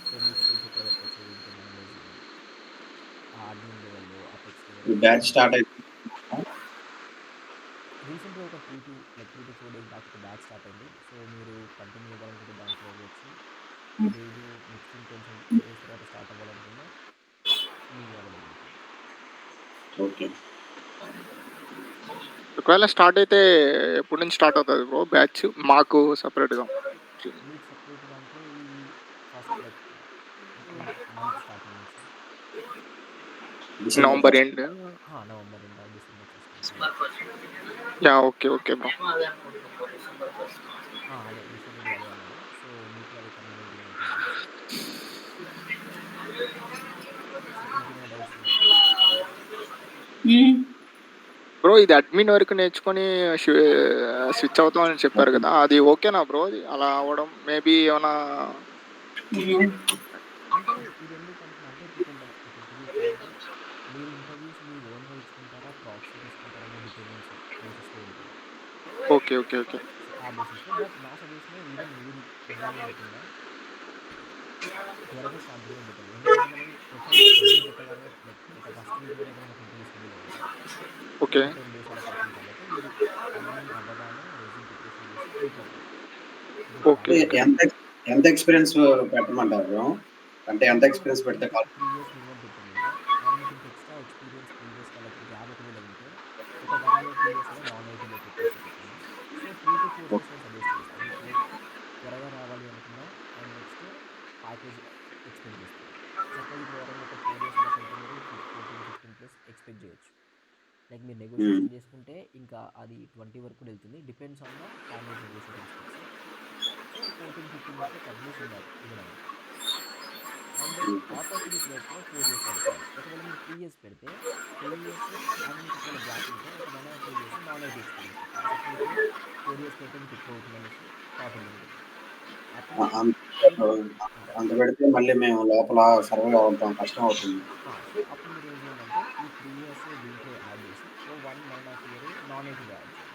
సో మీ స్కిల్స్ ఎక్కడ వరకు వచ్చాయి ఏంటి అని అనలైజ్ చేయడం, ఆ అడ్మిన్ లెవెల్లో, అపెక్స్ ఈ లెవెల్లో బ్యాచ్ స్టార్ట్ అయితే రీసెంట్గా ఒక 3-4 days బ్యాక్ ఒక బ్యాచ్ స్టార్ట్ అయింది. సో మీరు కంటిన్యూ అవ్వాలనుకుంటే దాంట్లో అవ్వచ్చు, లేదు నెక్స్ట్ ఇంకొంచెం డేస్ తర్వాత స్టార్ట్ అవ్వాలనుకున్నా మీ అవైలబిలిటీ. ఓకే. ఒకవేళ స్టార్ట్ అయితే ఎప్పటి నుంచి స్టార్ట్ అవుతుంది బ్రో బ్యాచ్ మాకు సపరేట్గా? మీకు సపరేట్గా అంటే ఈ ఫస్ట్ లైక్ మంత్ స్టార్టింగ్ నుంచి November end, November end December first. Yeah okay okay bro. అదే డిసెంబర్ ఇదే అన్నారు. సో మీకు అది కన్వీనియంట్గా ఉంటుంది అనేసి. సో ఇంకేమైనా డౌట్స్ ఉన్నాయా? బ్రో ఇది అడ్మిన్ వరకు నేర్చుకొని స్విచ్ అవుతామని చెప్పారు కదా, అది ఓకేనా బ్రో? అలా అవ్వడం మేబీ ఏమైనా అంటే ఇది ఎందుకంటున్నా అంటే డిపెండ్ ఒక ఇంటర్వ్యూస్ ఏంటంటే మీరు ఇంటర్వ్యూస్ మీ ఓన్గా ఇచ్చుకుంటారా, ప్రాక్సీ తీసుకుంటారా అనే డిపెండెన్స్ బేసిస్లో ఉంటుంది. ఓకే ఓకే ఓకే సో ఆ బేసిస్లో, బట్ నా సజెషన్ ఈవెన్ మీరు ఇవ్వాలి అనుకున్నా త్వరగా స్టార్ట్ చేయడం బెటర్. ఎందుకంటే మనం ప్రొఫైల్ రెజ్యూమ్ పెట్టగానే లైక్ ఒక ఫస్ట్ వీక్లోనే మనకి ఇంటర్వ్యూ షెడ్యూల్ అవుతుంది. ఓకే 10 days అలా పడుతుంది కాబట్టి మీరు అడ్మిన్ అవ్వగానే రెజ్యూమ్ ప్రిపరేషన్ చేసి వెళ్ళిపోండి. ఓకే. ఎంత ఎక్స్పీరియన్స్ పెట్టమంటారు బ్రో? అంటే ఎంత ఎక్స్పీరియన్స్ పెడితే మీకు ఒక 3 years మినిమం పెట్టండి బ్రో. అండ్ మీకు ఇంకా ఎక్స్ట్రా ఎక్స్పీరియన్స్ ప్రీవియస్గా లైక్ జాబ్ ఒకవేళ ఉంటే ఒక 1 year 2 years అలా నాన్ ఐటీలో పెట్టేసి పెట్టండి. సో 3-4 years నేను సజెస్ట్ చేస్తాను. మీకు త్వరగా రావాలి అనుకున్నా అండ్ నెక్స్ట్ ప్యాకేజ్ ఎక్స్పెక్ట్ చేస్తారు. సపోజ్ ఇప్పుడు ఎవరైనా ఒక 4 years అలా పెడితే మీరు 14-15+ ఎక్స్పెక్ట్ చేయొచ్చు. లైక్ మీరు నెగోషియేషన్ చేసుకుంటే ఇంకా అది 20 వరకు కూడా వెళ్తుంది, depends on the candidate negotiation skills. So 14-15 వరకు అట్లీస్ట్ ఉండాలి ఇవ్వడానికి. అండ్ దెన్ ఆపర్చునిటీస్ రేట్లో 4 years పడుతుంది. ఒకవేళ మీరు 3 years పెడితే 3 years అండ్ మీకు ఒకవేళ గ్యాప్ ఉంటే ఒక 1 or 2 years non IT experience పెట్టండి. సపోజ్ ఇప్పుడు 4 years పెడితే మీకు ఎక్కువ అవుతుంది అనేసి థాట్ ఉంది మీకు. అట్లీస్ట్ అంత పెడితే మళ్ళీ మేము లోపల సర్వే అవుతాం, కష్టం అవుతుంది. సో అప్పుడు మీరు ఏం చేయండి అంటే ఈ 3 years దీంట్లో యాడ్ చేసి ఓ 1.5 year నాన్ ఐటీలో యాడ్ చేయండి.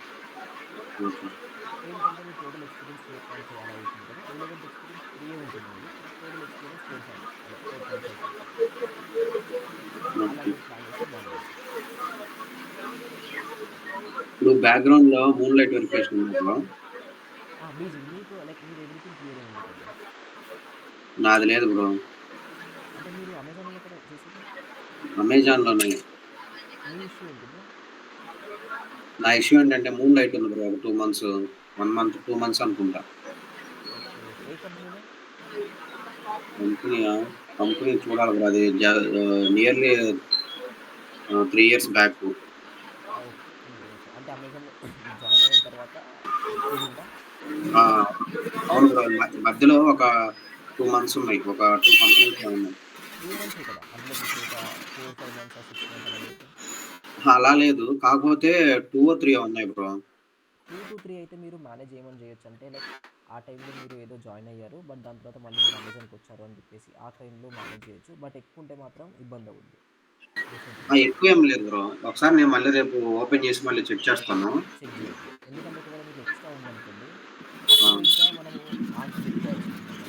ఏంటంటే మీ టోటల్ ఎక్స్పీరియన్స్ 4.5 అలా అవుతుంది కదా, రిలవెంట్ ఎక్స్పీరియన్స్ 3 ఉంటుంది మీది, బట్ టోటల్ ఎక్స్పీరియన్స్ 4.5 అవుతుంది. అలా మీరు ప్లాన్ చేస్తే బాగుంటుంది. ఇప్పుడు బ్యాక్‌గ్రౌండ్‌లో మూన్ లైట్ వెరిఫికేషన్ ఉంది బ్రో. మీకు లైక్ మీరు ఎవ్రీథింగ్ క్లియరే ఉంది కదా! నాది లేదు బ్రో. అంటే మీరు అమెజాన్‌లో కదా చేసేది? అమెజాన్‌లోనే. మీ ఇష్యూ ఏంటి బ్రో? నా ఇష్యూ ఏంటంటే మూన్ లైట్ ఉంది బ్రో. ఒక 2 మంత్స్, 1 మంత్, 2 మంత్స్ అనుకుంటా. ఓకే. ఏ కంపెనీ బ్రో? కంపెనీయా? కంపెనీ చూడాలి బ్రో. అది nearly 3 years back. Okay. Okay. అంటే అమెజాన్‌లో జాయిన్ అయిన తర్వాత ఇదుందా? ఆ! అవును బ్రో. మధ్యలో ఒక 2 మంత్స్ ఉన్నాయి. ఒక 2 కంపెనీస్ ఉన్నాయి. 2 మంత్సే కదా! అందులోకి ఇప్పుడు ఒక 4, 5 మంత్స్, 6 మంత్స్ అలా లేదు. అలా లేదు. కాకపోతే 2 3 ఉన్నాయి బ్రో. 2-3 అయితే మీరు మేనేజ్ ఏమని చేయొచ్చు అంటే లైక్ ఆ టైంలో మీరు ఏదో జాయిన్ అయ్యారు. బట్ దాని తర్వాత మళ్ళీ మీరు అమెజాన్‌కి వచ్చారు అని చెప్పేసి ఆ టైంలో మేనేజ్ చేయొచ్చు. బట్ ఎక్కువ ఉంటే మాత్రం ఇబ్బంది అవుద్ది డెఫినెట్‌గా. ఎక్కువేం లేదు బ్రో. ఒకసారి నేను మళ్ళీ రేపు ఓపెన్ చేసి మళ్ళీ చెక్ చేస్తాను. చెక్ చేయండి. ఎందుకంటే ఒకవేళ మీకు ఎక్స్ట్రా ఉందనుకోండి, ఆ! అప్పుడు ఇంకా మనము ఆన్సర్ చెప్పుకోవాల్సి ఉంటుందన్నమాట.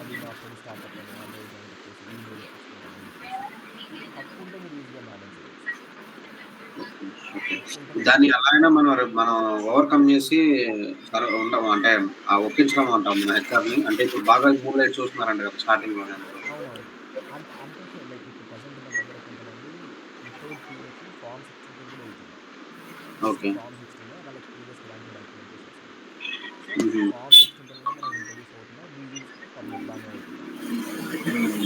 అది మా ఫ్రెండ్ స్టార్టప్ అని అది ఇది అని చెప్పేసి ఈజీగా తెప్పించుకుంటామని చెప్పేసి. తక్కువ ఉంటే మీరు ఈజీగా మేనేజ్ చేయొచ్చు. ఓకే. ఎక్కువ ఉంటేనే దాన్ని ఇబ్బంది. ఎలా అయినా మనం ఓవర్‌కమ్ చేసి సరే ఉంటాం. అంటే ఒప్పించుకోమంటాం మన హెచ్ఆర్‌ని. అంటే ఇప్పుడు బాగా మూవ్ లైట్ చూస్తున్నారంట కదా! స్టార్టింగ్‌లోనే అందరూ. అవునవును. అంటే లైక్ ఇప్పుడు ప్రెజెంట్ నా దగ్గర కొంతమంది వితౌట్ పీఎఫ్ ఫార్మ్ 16 కూడా ఎళ్తున్నారు. Just okay. ఫార్మ్ 16 వాళ్ళకి ప్రీవియస్‌గా ఎలాంటి డాక్యుమెంటేషన్స్ ఉండవు. సో, హుహు. ఫార్మ్ 16 కూడా మనకు ఇంటర్వ్యూస్ అవుతున్నాయి. డీల్స్‌కి పర్లేదు బానే అవుతుందన్నమాట.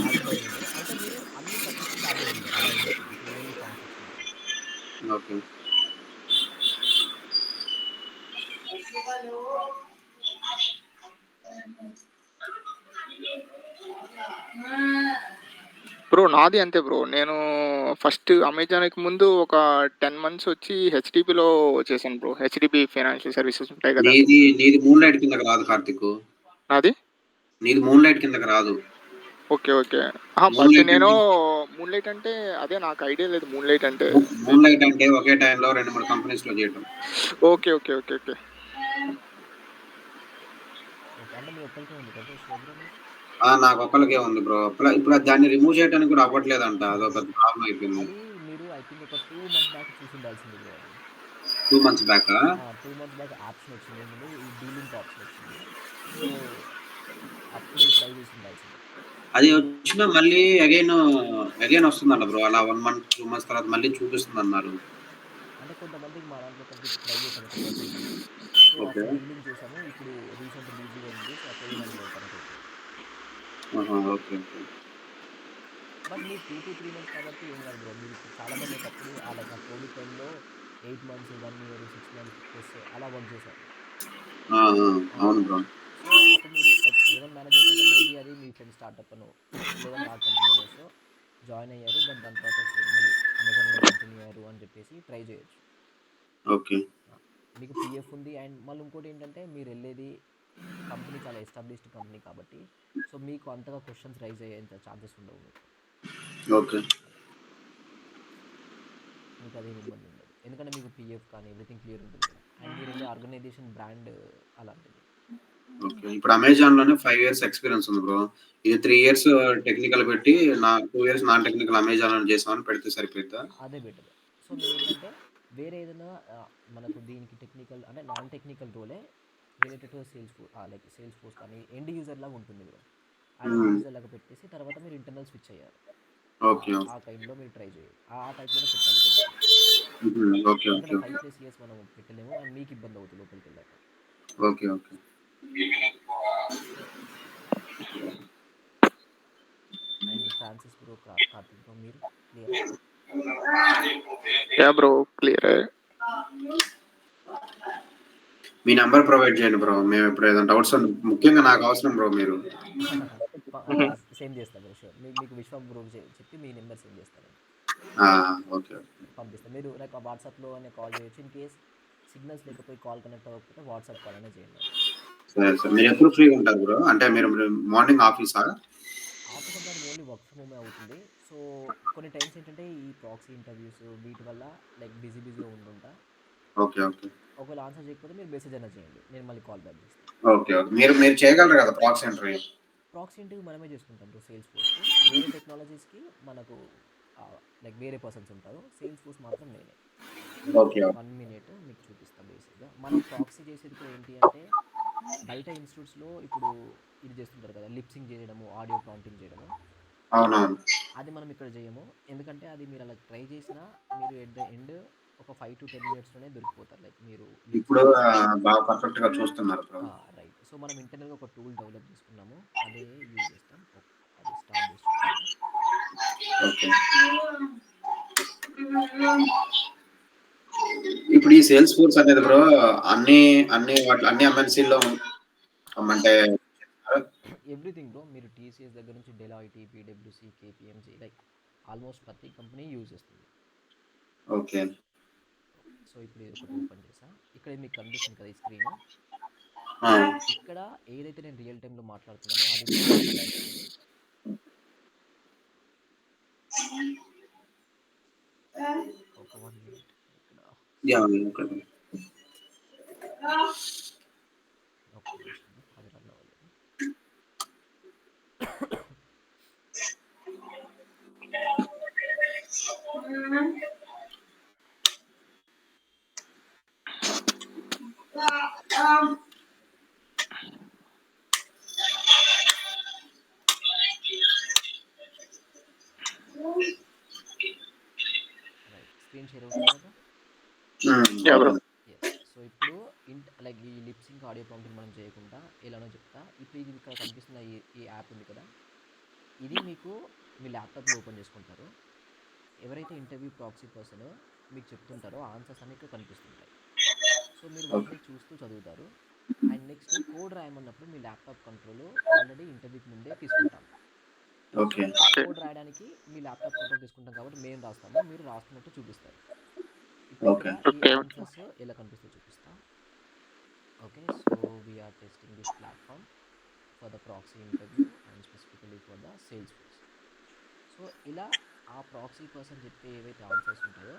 As per junior. అంటే మీరు అన్ని సబ్జెక్ట్స్‌కి యాజ్ ఎ జూనియర్ అలా ఉండొచ్చు. ఇప్పుడు ఓన్లీ ఫార్మ్ 16 కాదు. ఓకే. బ్రో నాది అంతే బ్రో. నేను ఫస్ట్ అమెజాన్‌కి ముందు ఒక 10 మంత్స్ వచ్చి హెచ్‌డిబిలో చేశాను బ్రో. హెచ్‌డిబి ఫైనాన్షియల్ సర్వీసెస్ ఉంటాయి కదా! నీది మూన్ లైట్ కిందకి రాదు కార్తీకు. నాది? నీది మూన్ లైట్ కిందకి రాదు. ఓకే. ఓకే. అహా! మూన్ బట్ లైట్ నేను అంటే మూన్‌లైట్ అంటే అదే నాకు ఐడియా లేదు మూన్‌లైట్ అంటే. మూన్ లైట్ అంటే ఒకే టైంలో 2, 3 కంపెనీస్‌లో చేయటం. Okay. Okay. Okay. Okay. Okay. అంటే మీ ఒక్కళ్ళకే ఉంది కదా ఇష్యూ బ్రో మీకు? నాకొక్కళ్ళకే ఉంది బ్రో. ఇప్పుడు దాన్ని రిమూవ్ చేయడానికి కూడా అవ్వట్లేదంట. అదొక ప్రాబ్లమ్ అయిపోయింది. అది మీరు ఐ థింక్ ఒక 2 మంత్స్ బ్యాక్ చూసుండాల్సింది బ్రో అది. 2 మంత్స్ బ్యాకా? 2 మంత్స్ బ్యాక్ ఆప్షన్ వచ్చింది. ఏంటంటే ఈ డీలింక్ ఆప్షన్ వచ్చింది. సో, అప్పుడు ట్రై చేసి ఉండాల్సింది. అది వచ్చినా మళ్ళీ అగైన్ వస్తుందంట బ్రో. అలా 1 మంత్, 2 మంత్స్ తర్వాత మళ్ళీ చూపిస్తుందన్నారు. అంటే కొంతమందికి మా దాంట్లో ఒకరికి ట్రై చేసాం ఒక పర్సన్‌కి. So, okay. అప్పుడు డీలింగ్ చేసాము. ఇప్పుడు రీసెంట్ బిజీగా ఉంది. సో, అపోలో దాంట్లో కనెక్ట్ అయిపోయింది. ఆహా! ఓకే. ఓకే. బట్ మీరు 2-3 మంత్స్ కాబట్టి ఏం కాదు బ్రో. మీరు ఇప్పుడు చాలామంది ఒకప్పుడు లైక్ ఆ కోవిడ్ టైంలో 8 మంత్స్, 1 ఇయర్, 6 మంత్స్ ప్లస్ అలా వర్క్ చేశారు. ఆ! ఆ! ఆ! అవును బ్రో. సో, అప్పుడు మీరు లైక్ ఏమని మేనేజ్ చేయొచ్చంటే మేబీ అది మీ ఫ్రెండ్ స్టార్టప్ అనో లేదంటే ఆ కంపెనీ అనేసో జాయిన్ అయ్యారు. బట్ దాని తర్వాత సేమ్ మళ్ళీ అమెజాన్‌లోనే కంటిన్యూ అయ్యారు అని చెప్పేసి ట్రై చేయొచ్చు. ఓకే. మీకు పీఎఫ్ ఉంది అండ్ మళ్ళీ ఇంకోటి ఏంటంటే మీరెళ్ళేది కంపెనీ చాలా ఎస్టాబ్లిష్డ్ కంపెనీ కాబట్టి సో, మీకు అంతగా క్వెషన్స్ రైజ్ అయ్యేంత ఛాన్సెస్ ఉండవు మీకు. ఓకే. మీకు అదేమి ఇబ్బంది ఉండదు. ఎందుకంటే మీకు పీఎఫ్ కానీ ఎవ్రీథింగ్ క్లియర్ ఉంటుంది కదా! అండ్ మీరెళ్ళే ఆర్గనైజేషన్ బ్రాండ్ అలాంటిది. ఓకే. ఇప్పుడు అమెజాన్‌లోనే 5 ఇయర్స్ ఎక్స్‌పీరియన్స్ ఉంది బ్రో. ఇది 3 ఇయర్స్ టెక్నికల్ పెట్టి 2 ఇయర్స్ నాన్ టెక్నికల్ అమెజాన్‌లో చేసామని పెడితే సరిపోయిద్దా? అదే బెటర్. సో, మీరేంటంటే వేరే ఏదైనా మనకు దీనికి టెక్నికల్ అంటే నాన్ టెక్నికల్ రోలే related to like Salesforce కానీ ఎండ్ యూజర్ లాగా ఉంటుంది బ్రో. ఆ ఎండ్ హ్మ్. యూజర్ లాగా పెట్టేసి తర్వాత మీరు ఇంటర్నల్ స్విచ్ అయ్యారు. ఓకే. ఆ కైండ్‌లో మీరు ట్రై చేయాలి. ఆ టైప్‌లోనే పెట్టాలి కొంచెం. హుహు. ఓకే. ఎందుకంటే ఓకే. 5+ ఇయర్స్ మనం పెట్టలేము అండ్ మీకు ఇబ్బంది అవుతుంది లోపలికెళ్ళాక. Okay. Okay. And Francis bro, Karthik bro మీరు క్లియరా? యాహ్! బ్రో క్లియరే. మీ నంబర్ ప్రొవైడ్ చేయండి బ్రో. మేము ఇప్పుడు ఏదైనా డౌట్స్ ముఖ్యంగా నాకు అవసరం బ్రో మీరు. హుహు. సెండ్ చేస్తా బ్రో షూర్. మీకు విశ్వం బ్రో చెప్పి మీ నెంబర్ సెండ్ చేస్తా నేను. ఆ! ఓకే. పంపిస్తా. మీరు లైక్ ఆ వాట్సాప్‌లో అనే కాల్ చేయొచ్చు. ఇన్ కేస్ సిగ్నల్స్ లేకపోయి కాల్ కనెక్ట్ అవ్వకపోతే వాట్సాప్ కాల్ అయినా చేయండి నాకు. సరే. సరే. మీరెప్పుడు ఫ్రీగా ఉంటారు బ్రో? అంటే మీరు మార్నింగ్ ఆఫీసా? ఆఫీస్ అంటే అది ఓన్లీ వర్క్ ఫ్రమ్ హోమే అవుతుంది. సో, కొన్ని టైమ్స్ ఏంటంటే ఈ ప్రాక్సీ ఇంటర్వ్యూస్ వీటి వల్ల లైక్ బిజీగా ఉండుంటా. ఓకే. ఓకే. ఒకవేళ ఆన్సర్ చేయకపోతే మీరు మెసేజ్ అయినా చేయండి. నేను మళ్ళీ కాల్ బ్యాక్ చేస్తా. ఓకే. ఓకే. మీరు మీరు చేయగలరు కదా! Proxy interview. ప్రాక్సీ ఇంటర్వ్యూ మనమే చేసుకుంటాం బ్రో సేల్స్ ఫోర్స్‌కి. వేరే టెక్నాలజీస్‌కి మనకు లైక్ వేరే పర్సన్స్ ఉంటారు. సేల్స్ ఫోర్స్ మాత్రం నేనే. ఓకే. 1 మినిట్ మీకు చూపిస్తా బేసిక్‌గా. మనం ప్రాక్సీ చేసేది కూడా ఏంటి అంటే, బయట ఇన్‌స్టిట్యూట్స్‌లో ఇప్పుడు ఇది చేస్తుంటారు కదా! లిప్ సింక్ చేయడము, ఆడియో ప్రాంప్టింగ్ చేయడము. అవునవును. అది మనం ఇక్కడ చేయము. ఎందుకంటే అది మీరు అలా ట్రై చేసినా మీరు ఎట్ ద ఎండ్ ఒక 5-10 మినిట్స్‌లోనే దొరికిపోతారు. లైక్ మీరు లిప్ ఇప్పుడు సింక్ చేసి బాగా పర్ఫెక్ట్‌గా చూస్తున్నారు బ్రో. రైట్. సో, మనం ఇంటర్నల్‌గా ఒక టూల్ డెవలప్ చేసుకున్నాము. అదే యూజ్ చేస్తాం. అది స్టార్ట్ చేసి చూపిస్తా. ఓకే. ఇప్పుడు ఈ సేల్స్ ఫోర్స్ అనేది బ్రో అన్ని అన్ని ఎంఎన్‌సీ‌ల్లో అంటే ఎవ్రీథింగ్ బ్రో. మీరు టీసీఎస్ దగ్గర నుంచి డెలాయిట్, పీడబ్ల్యూసీ, కేపీఎంజీ లైక్ ఆల్మోస్ట్ ప్రతి కంపెనీ యూజ్ చేస్తుంది. ఓకే. సో, ఇప్పుడు ఇది ఒకటి ఓపెన్ చేసా. ఇక్కడ మీకు కనిపిస్తుంది కదా ఈ స్క్రీన్. ఆ! ఇక్కడ ఏదైతే నేను రియల్ టైమ్‌లో మాట్లాడుతున్నానో అది మీకు ఇక్కడ కనిపిస్తుంది. ఒక 1 మినిట్ ఇక్కడ యాహ్! ఓకే. ఒక్క నిమిషం అది రన్ అవ్వలేదు. రైట్. స్క్రీన్ షేర్ అవుతుంది కదా? యాహ్! బ్రో. ఎస్. సో, ఇప్పుడు లైక్ ఈ లిప్ సింక్ ఆడియో ప్రాంప్టింగ్ మనం చేయకుండా ఎలానో చెప్తా. ఇప్పుడు ఇది ఇక్కడ కనిపిస్తున్న ఈ యాప్ ఉంది కదా! ఇది మీకు మీ ల్యాప్‌టాప్‌లో ఓపెన్ చేసుకుంటారు. ఎవరైతే ఇంటర్వ్యూ ప్రాక్సీ పర్సన్ మీకు చెప్తుంటారో ఆన్సర్స్ అన్నీ ఇక్కడ కనిపిస్తుంటాయి. సో, మీరు వాటిని చూస్తూ చదువుతారు. అండ్ నెక్స్ట్ కోడ్ రాయమన్నప్పుడు మీ ల్యాప్‌టాప్ కంట్రోల్ ఆల్రెడీ ఇంటర్వ్యూకి ముందే తీసుకుంటాం. So, okay. కోడ్ రాయడానికి మీ ల్యాప్‌టాప్ కంట్రోల్ తీసుకుంటాం కాబట్టి మేము రాస్తాము. మీరు రాస్తున్నట్టు చూపిస్తారు. ఇప్పుడు ఇక్కడ ఓకే. ఈ ఆన్సర్స్ ఎలా కనిపిస్తాయో చూపిస్తా. Okay. So, we are testing this platform for the proxy interview and specifically for the Salesforce. So, ఇలా ఆ ప్రాక్సీ పర్సన్ చెప్పే ఏవైతే ఆన్సర్స్ ఉంటాయో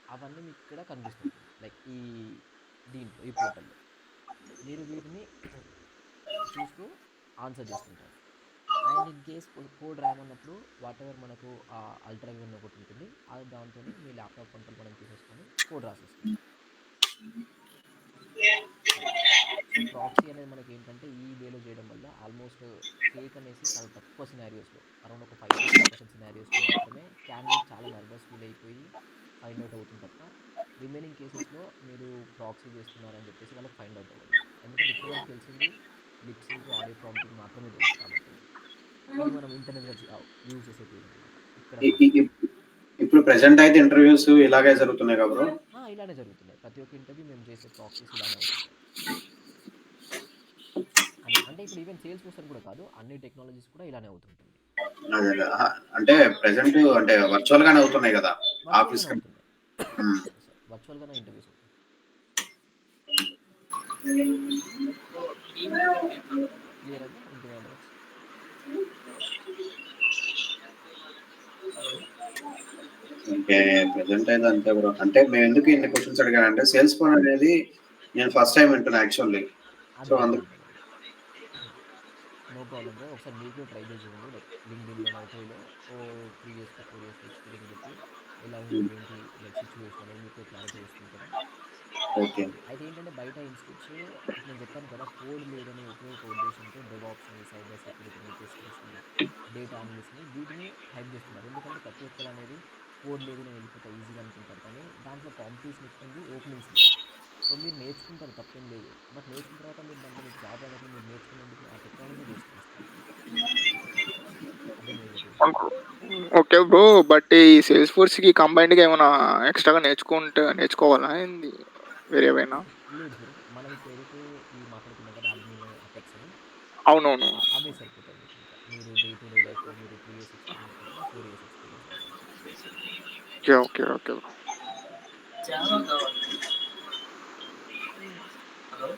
అవన్నీ మీకు ఇక్కడ కనిపిస్తుంటుంది. లైక్ దీంట్లో ఈ పోర్టల్‌లో. మీరు వీటిని చూస్తూ ఆన్సర్ చేస్తుంటారు. అండ్ ఇన్ కేస్ కోడ్ రాయమన్నప్పుడు వాటెవర్ మనకు అల్ట్రా వి1 ఒకటి ఉంటుంది. అది దాంతోని మీ ల్యాప్‌టాప్ కంట్రోల్ మనం తీసేసుకొని కోడ్ రాసేసుకుంటాం. రైట్. సో, ప్రాక్సీ అనేది మనకేంటంటే ఈ వేలో చేయడం వల్ల ఆల్మోస్ట్ ఫేక్ అనేసి చాలా తక్కువ సినారియోస్‌లో అరౌండ్ ఒక 5-10% సినారియోస్‌లో మాత్రమే క్యాండిడేట్ చాలా నర్వస్ ఫీల్ అయిపోయి ఫైండ్ అవుట్ అవుతుంది తప్ప రిమైనింగ్ కేసెస్‌లో మీరు ప్రాక్సీ చేస్తున్నారని చెప్పేసి వాళ్ళకి ఫైండ్ అవుట్ అవ్వదు. ఎందుకంటే ఇప్పటివరకు తెలిసింది లిప్ సింక్, ఆడియో ప్రాంప్టింగ్ మాత్రమే తెలుసు కాబట్టి. ఇది మనం ఇంటర్నల్‌గా యూజ్ చేసే టూల్ అనమాట. ఇక్కడ ఇ ఇ మాత్రం. ఇప్ ఇప్పుడు ప్రెజెంట్ అయితే ఇంటర్‌వ్యూస్ ఇలాగే జరుగుతున్నాయి కదా బ్రో? ఇలానే జరుగుతున్నాయి. ప్రతి ఒక్క ఇంటర్వ్యూ మేము చేసే ప్రాక్సీస్ ఇలానే అవుతుంటాయి. అంటే ఇప్పుడు ఈవెన్ సేల్స్ ఫోర్స్ అని కూడా కాదు. అన్ని టెక్నాలజీస్ కూడా ఇలానే అవుతుంటుంది. అదే. అంటే ప్రెజెంట్ అంటే వర్చువల్ గానే అవుతున్నాయి కదా! ఆఫీస్ వర్చువల్‌గానే కన్నా. అవుతున్నాయి. హ్మ్. సారీ. వర్చువల్‌గానే ఇంటర్వ్యూస్ అవుతాయి. క్లియరా బ్రో? ఇంకేమైనా డౌట్స్? ఓకే. ప్రెజెంట్ అయితే అంతే బ్రో. అంటే మేము ఎందుకు ఇన్ని క్వెషన్స్ అడిగానంటే సేల్స్ ఫోన్ అనేది నేను ఫస్ట్ టైమ్ వింటున్నా యాక్చువల్లీ. సో అందుకు అర్థమైంది. No problem bro. ఒకసారి మీరు కూడా ట్రై చేసి చూడండి. లైక్ లింక్డ్ఇన్‌లో, నౌకరీలో 3 ఇయర్స్‌కి, 4 ఇయర్స్‌కి ఎక్స్పీరియన్స్ పెట్టి ఎలా ఉంది ఏంటి లైక్ సిచ్యువేషన్ అనేది మీకు క్లారిటీ వస్తుంది కదా! ఓకే. అయితే ఏంటంటే బయట ఇన్స్టిట్యూట్స్ ఇప్పుడు నేను చెప్పాను కదా కోడ్ లేదని ఒకే ఒక ఉద్దేశంతో డెవాప్స్‌ని, సైబర్ సెక్యూరిటీని, టెస్టింగ్స్‌ని, డేటా అనలిస్ట్‌ని వీటిని హైప్ చేస్తున్నారు. ఎందుకంటే ప్రతి ఒక్కరు అనేది కోడ్ లేదు నేను వెళ్ళిపోతా ఈజీగా అనుకుంటారు కానీ దాంట్లో కాంపిటీషన్ ఎక్కువ ఉంది, ఓపెనింగ్స్ లేవు. సో, మీరు నేర్చుకుంటారు తప్పేం లేదు. బట్ నేర్చుకున్న తర్వాత మీరు దాంట్లో మీకు జాబ్ రానప్పుడు మీరు నేర్చుకున్నందుకు ఆ టెక్నాలజీ వేస్ట్ చేస్తారు. అదే major reason. Okay bro. But ఈ సేల్స్ ఫోర్స్‌కి కంబైన్డ్‌గా ఏమైనా ఎక్స్‌ట్రాగా నేర్చుకోవాలా ఏంది? వేరేవేనా? లేదు బ్రో. మనం ఇప్పుడు ఏదైతే ఈ మాట్లాడుకున్నాం కదా అడ్మిన్, అపెక్స్ అని అవునవును. అవే సరిపోతాయి మీకు ఇంకా. మీరు డే టు డే లైఫ్‌లో మీరు 3 ఇయర్స్ ఎక్స్‌పీరియన్స్ పెట్టినా, 4 ఇయర్స్ ఎక్స్‌పీరియన్స్ అయినా సరిపోతుంది. ఓకే. Okay bro. జావా కావాలి. హలో.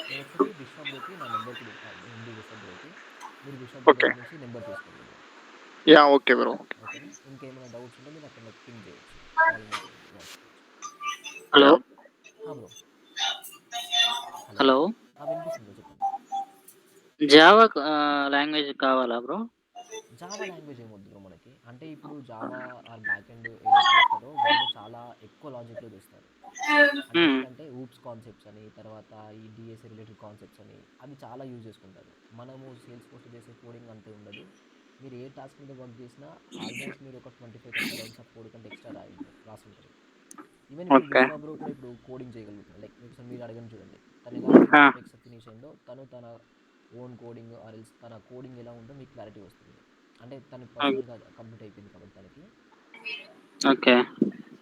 నేను ఒకసారి విశ్వబ్రోకి నా నెంబర్ కూడా ఉంది విశ్వబ్రోకి. మీరు విశ్వబ్రో ఓకే. దగ్గర నుంచి నెంబర్ తీసుకోండి బ్రో. Okay bro. ఓకేనా? ఇంకేమైనా డౌట్స్ ఉంటే మీరు అక్కడ నాకు పింగ్ చేయొచ్చు. కాల్ మీ వాట్సాప్ నుంచి. హలో. బ్రో. హలో. హలో. వినిపిస్తుంది బ్రో చెప్పండి. జావా లాంగ్వేజ్ కావాలా బ్రో? జావా లాంగ్వేజ్ ఏమొద్దు బ్రో మనకి. అంటే ఇప్పుడు జావా ఆర్ బ్యాక్ ఎండ్ ఏదైతే చేస్తారో వాళ్ళు చాలా ఎక్కువ లాజిక్లో చేస్తారు. అంటే Hmm. ఏంటంటే ఊప్స్ కాన్సెప్ట్స్ అని, తర్వాత ఈ డిఎస్ఏ రిలేటెడ్ కాన్సెప్ట్స్ అని అవి చాలా యూజ్ చేసుకుంటారు. మనము సేల్స్ ఫోర్స్లో చేసే కోడింగ్ అంతే ఉండదు. మీరు ఏ టాస్క్ మీద వర్క్ చేసినా ఆల్మోస్ట్ మీరు ఒక 25-30 లైన్స్ ఆఫ్ కోడ్ కంటే ఎక్స్ట్రా రాసి ఉంటారు. ఈవెన్ ఇప్పుడు Okay. విశ్వ బ్రో కూడా ఇప్పుడు కోడింగ్ చేయగలుగుతున్నారు. లైక్ ఒకసారి మీరు అడగని చూడండి, తను ఎలా అయితే Ah. అపెక్స్ ఫినిష్ అయిందో తను తన ఓన్ కోడింగ్ ఆర్ ఎల్స్ తన కోడింగ్ ఎలా ఉందో మీకు క్లారిటీ వస్తుంది. అంటే తను పర్సనల్గా కంప్లీట్ అయిపోయింది కాబట్టి తనకి. Okay.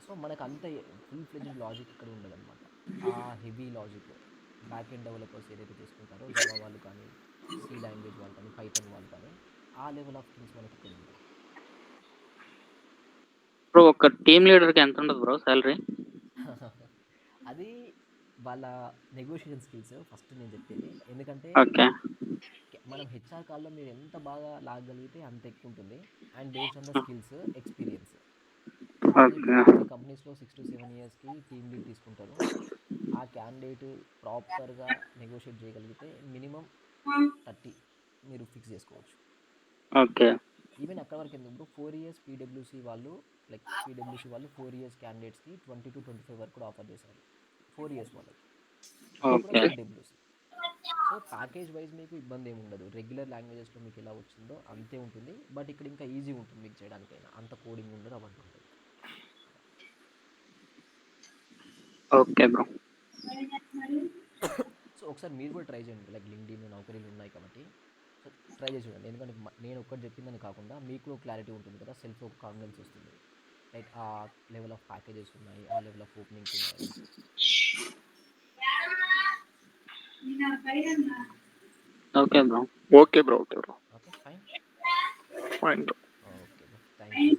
సో మనకు అంత ఫుల్ ఫ్లెడ్జ్డ్ లాజిక్ ఇక్కడ ఉండదు అనమాట. ఆ heavy logic back end developers ఏదైతే చేసుకుంటారో జావా వాళ్ళు కానీ, సి లాంగ్వేజ్ వాళ్ళు కానీ, పైథాన్ వాళ్ళు కానీ, ఆ లెవెల్ ఆఫ్ థింగ్స్ మనకి ఇక్కడ ఉంటాయి. బ్రో ఒక టీమ్ లీడర్కి ఎంత ఉండదు బ్రో సాలరీ? అది వాళ్ళ నెగోషియేషన్ స్కిల్స్ ఫస్ట్ నేను చెప్పేది. ఎందుకంటే ఓకే. మనం హెచ్ఆర్ కాల్లో మీరు ఎంత బాగా లాగగలిగితే అంత ఎక్కువ ఉంటుంది. And based on the skills, experience. అంటే ఇప్పుడు ఓకే. మోస్ట్లీ కంపెనీస్లో 6 to 7 ఇయర్స్కి టీమ్ లీడ్ తీసుకుంటారు. ఆ క్యాండిడేట్ ప్రాపర్గా నెగోషియేట్ చేయగలిగితే మినిమం 30 మీరు ఫిక్స్ చేసుకోవచ్చు. ఓకే. ఈవెన్ అక్కడ వరకు ఎందుకు 4 years పీడబ్ల్యూసీ వాళ్ళు, లైక్ పీడబ్ల్యూసీ వాళ్ళు 4 years క్యాండిడేట్స్కి 20 to 25 వరకు కూడా ఆఫర్ చేశారు 4 years వాళ్ళకి. అది కూడా ఓకే. పీడబ్ల్యూసీ. సో ప్యాకేజ్ వైజ్ మీకు ఇబ్బంది ఏమి ఉండదు. రెగ్యులర్ లాంగ్వేజెస్లో మీకు ఎలా వచ్చిందో అంతే ఉంటుంది. బట్ ఇక్కడ ఇంకా ఈజీ ఉంటుంది మీకు చేయడానికైనా, అంత కోడింగ్ ఉండదు, అవంతా ఉంటుంది. Okay bro. సో ఒకసారి మీరు కూడా ట్రై చేయండి. లైక్ లింక్డ్ఇన్, నౌకరీలు ఉన్నాయి కాబట్టి సో ట్రై చేసి చూడండి. ఎందుకంటే నేను ఒక్కటి చెప్పిందని కాకుండా మీకు కూడా క్లారిటీ ఉంటుంది కదా, సెల్ఫ్ ఒక కాన్ఫిడెన్స్ వస్తుంది. రైట్, ఆ లెవెల్ ఆఫ్ ప్యాకేజెస్ ఉన్నాయి, ఆ లెవెల్ ఆఫ్ ఓపెనింగ్స్ ఉన్నాయి. Okay bro. Okay bro. Okay bro. Okay fine. Fine bro. Okay bro, thank you.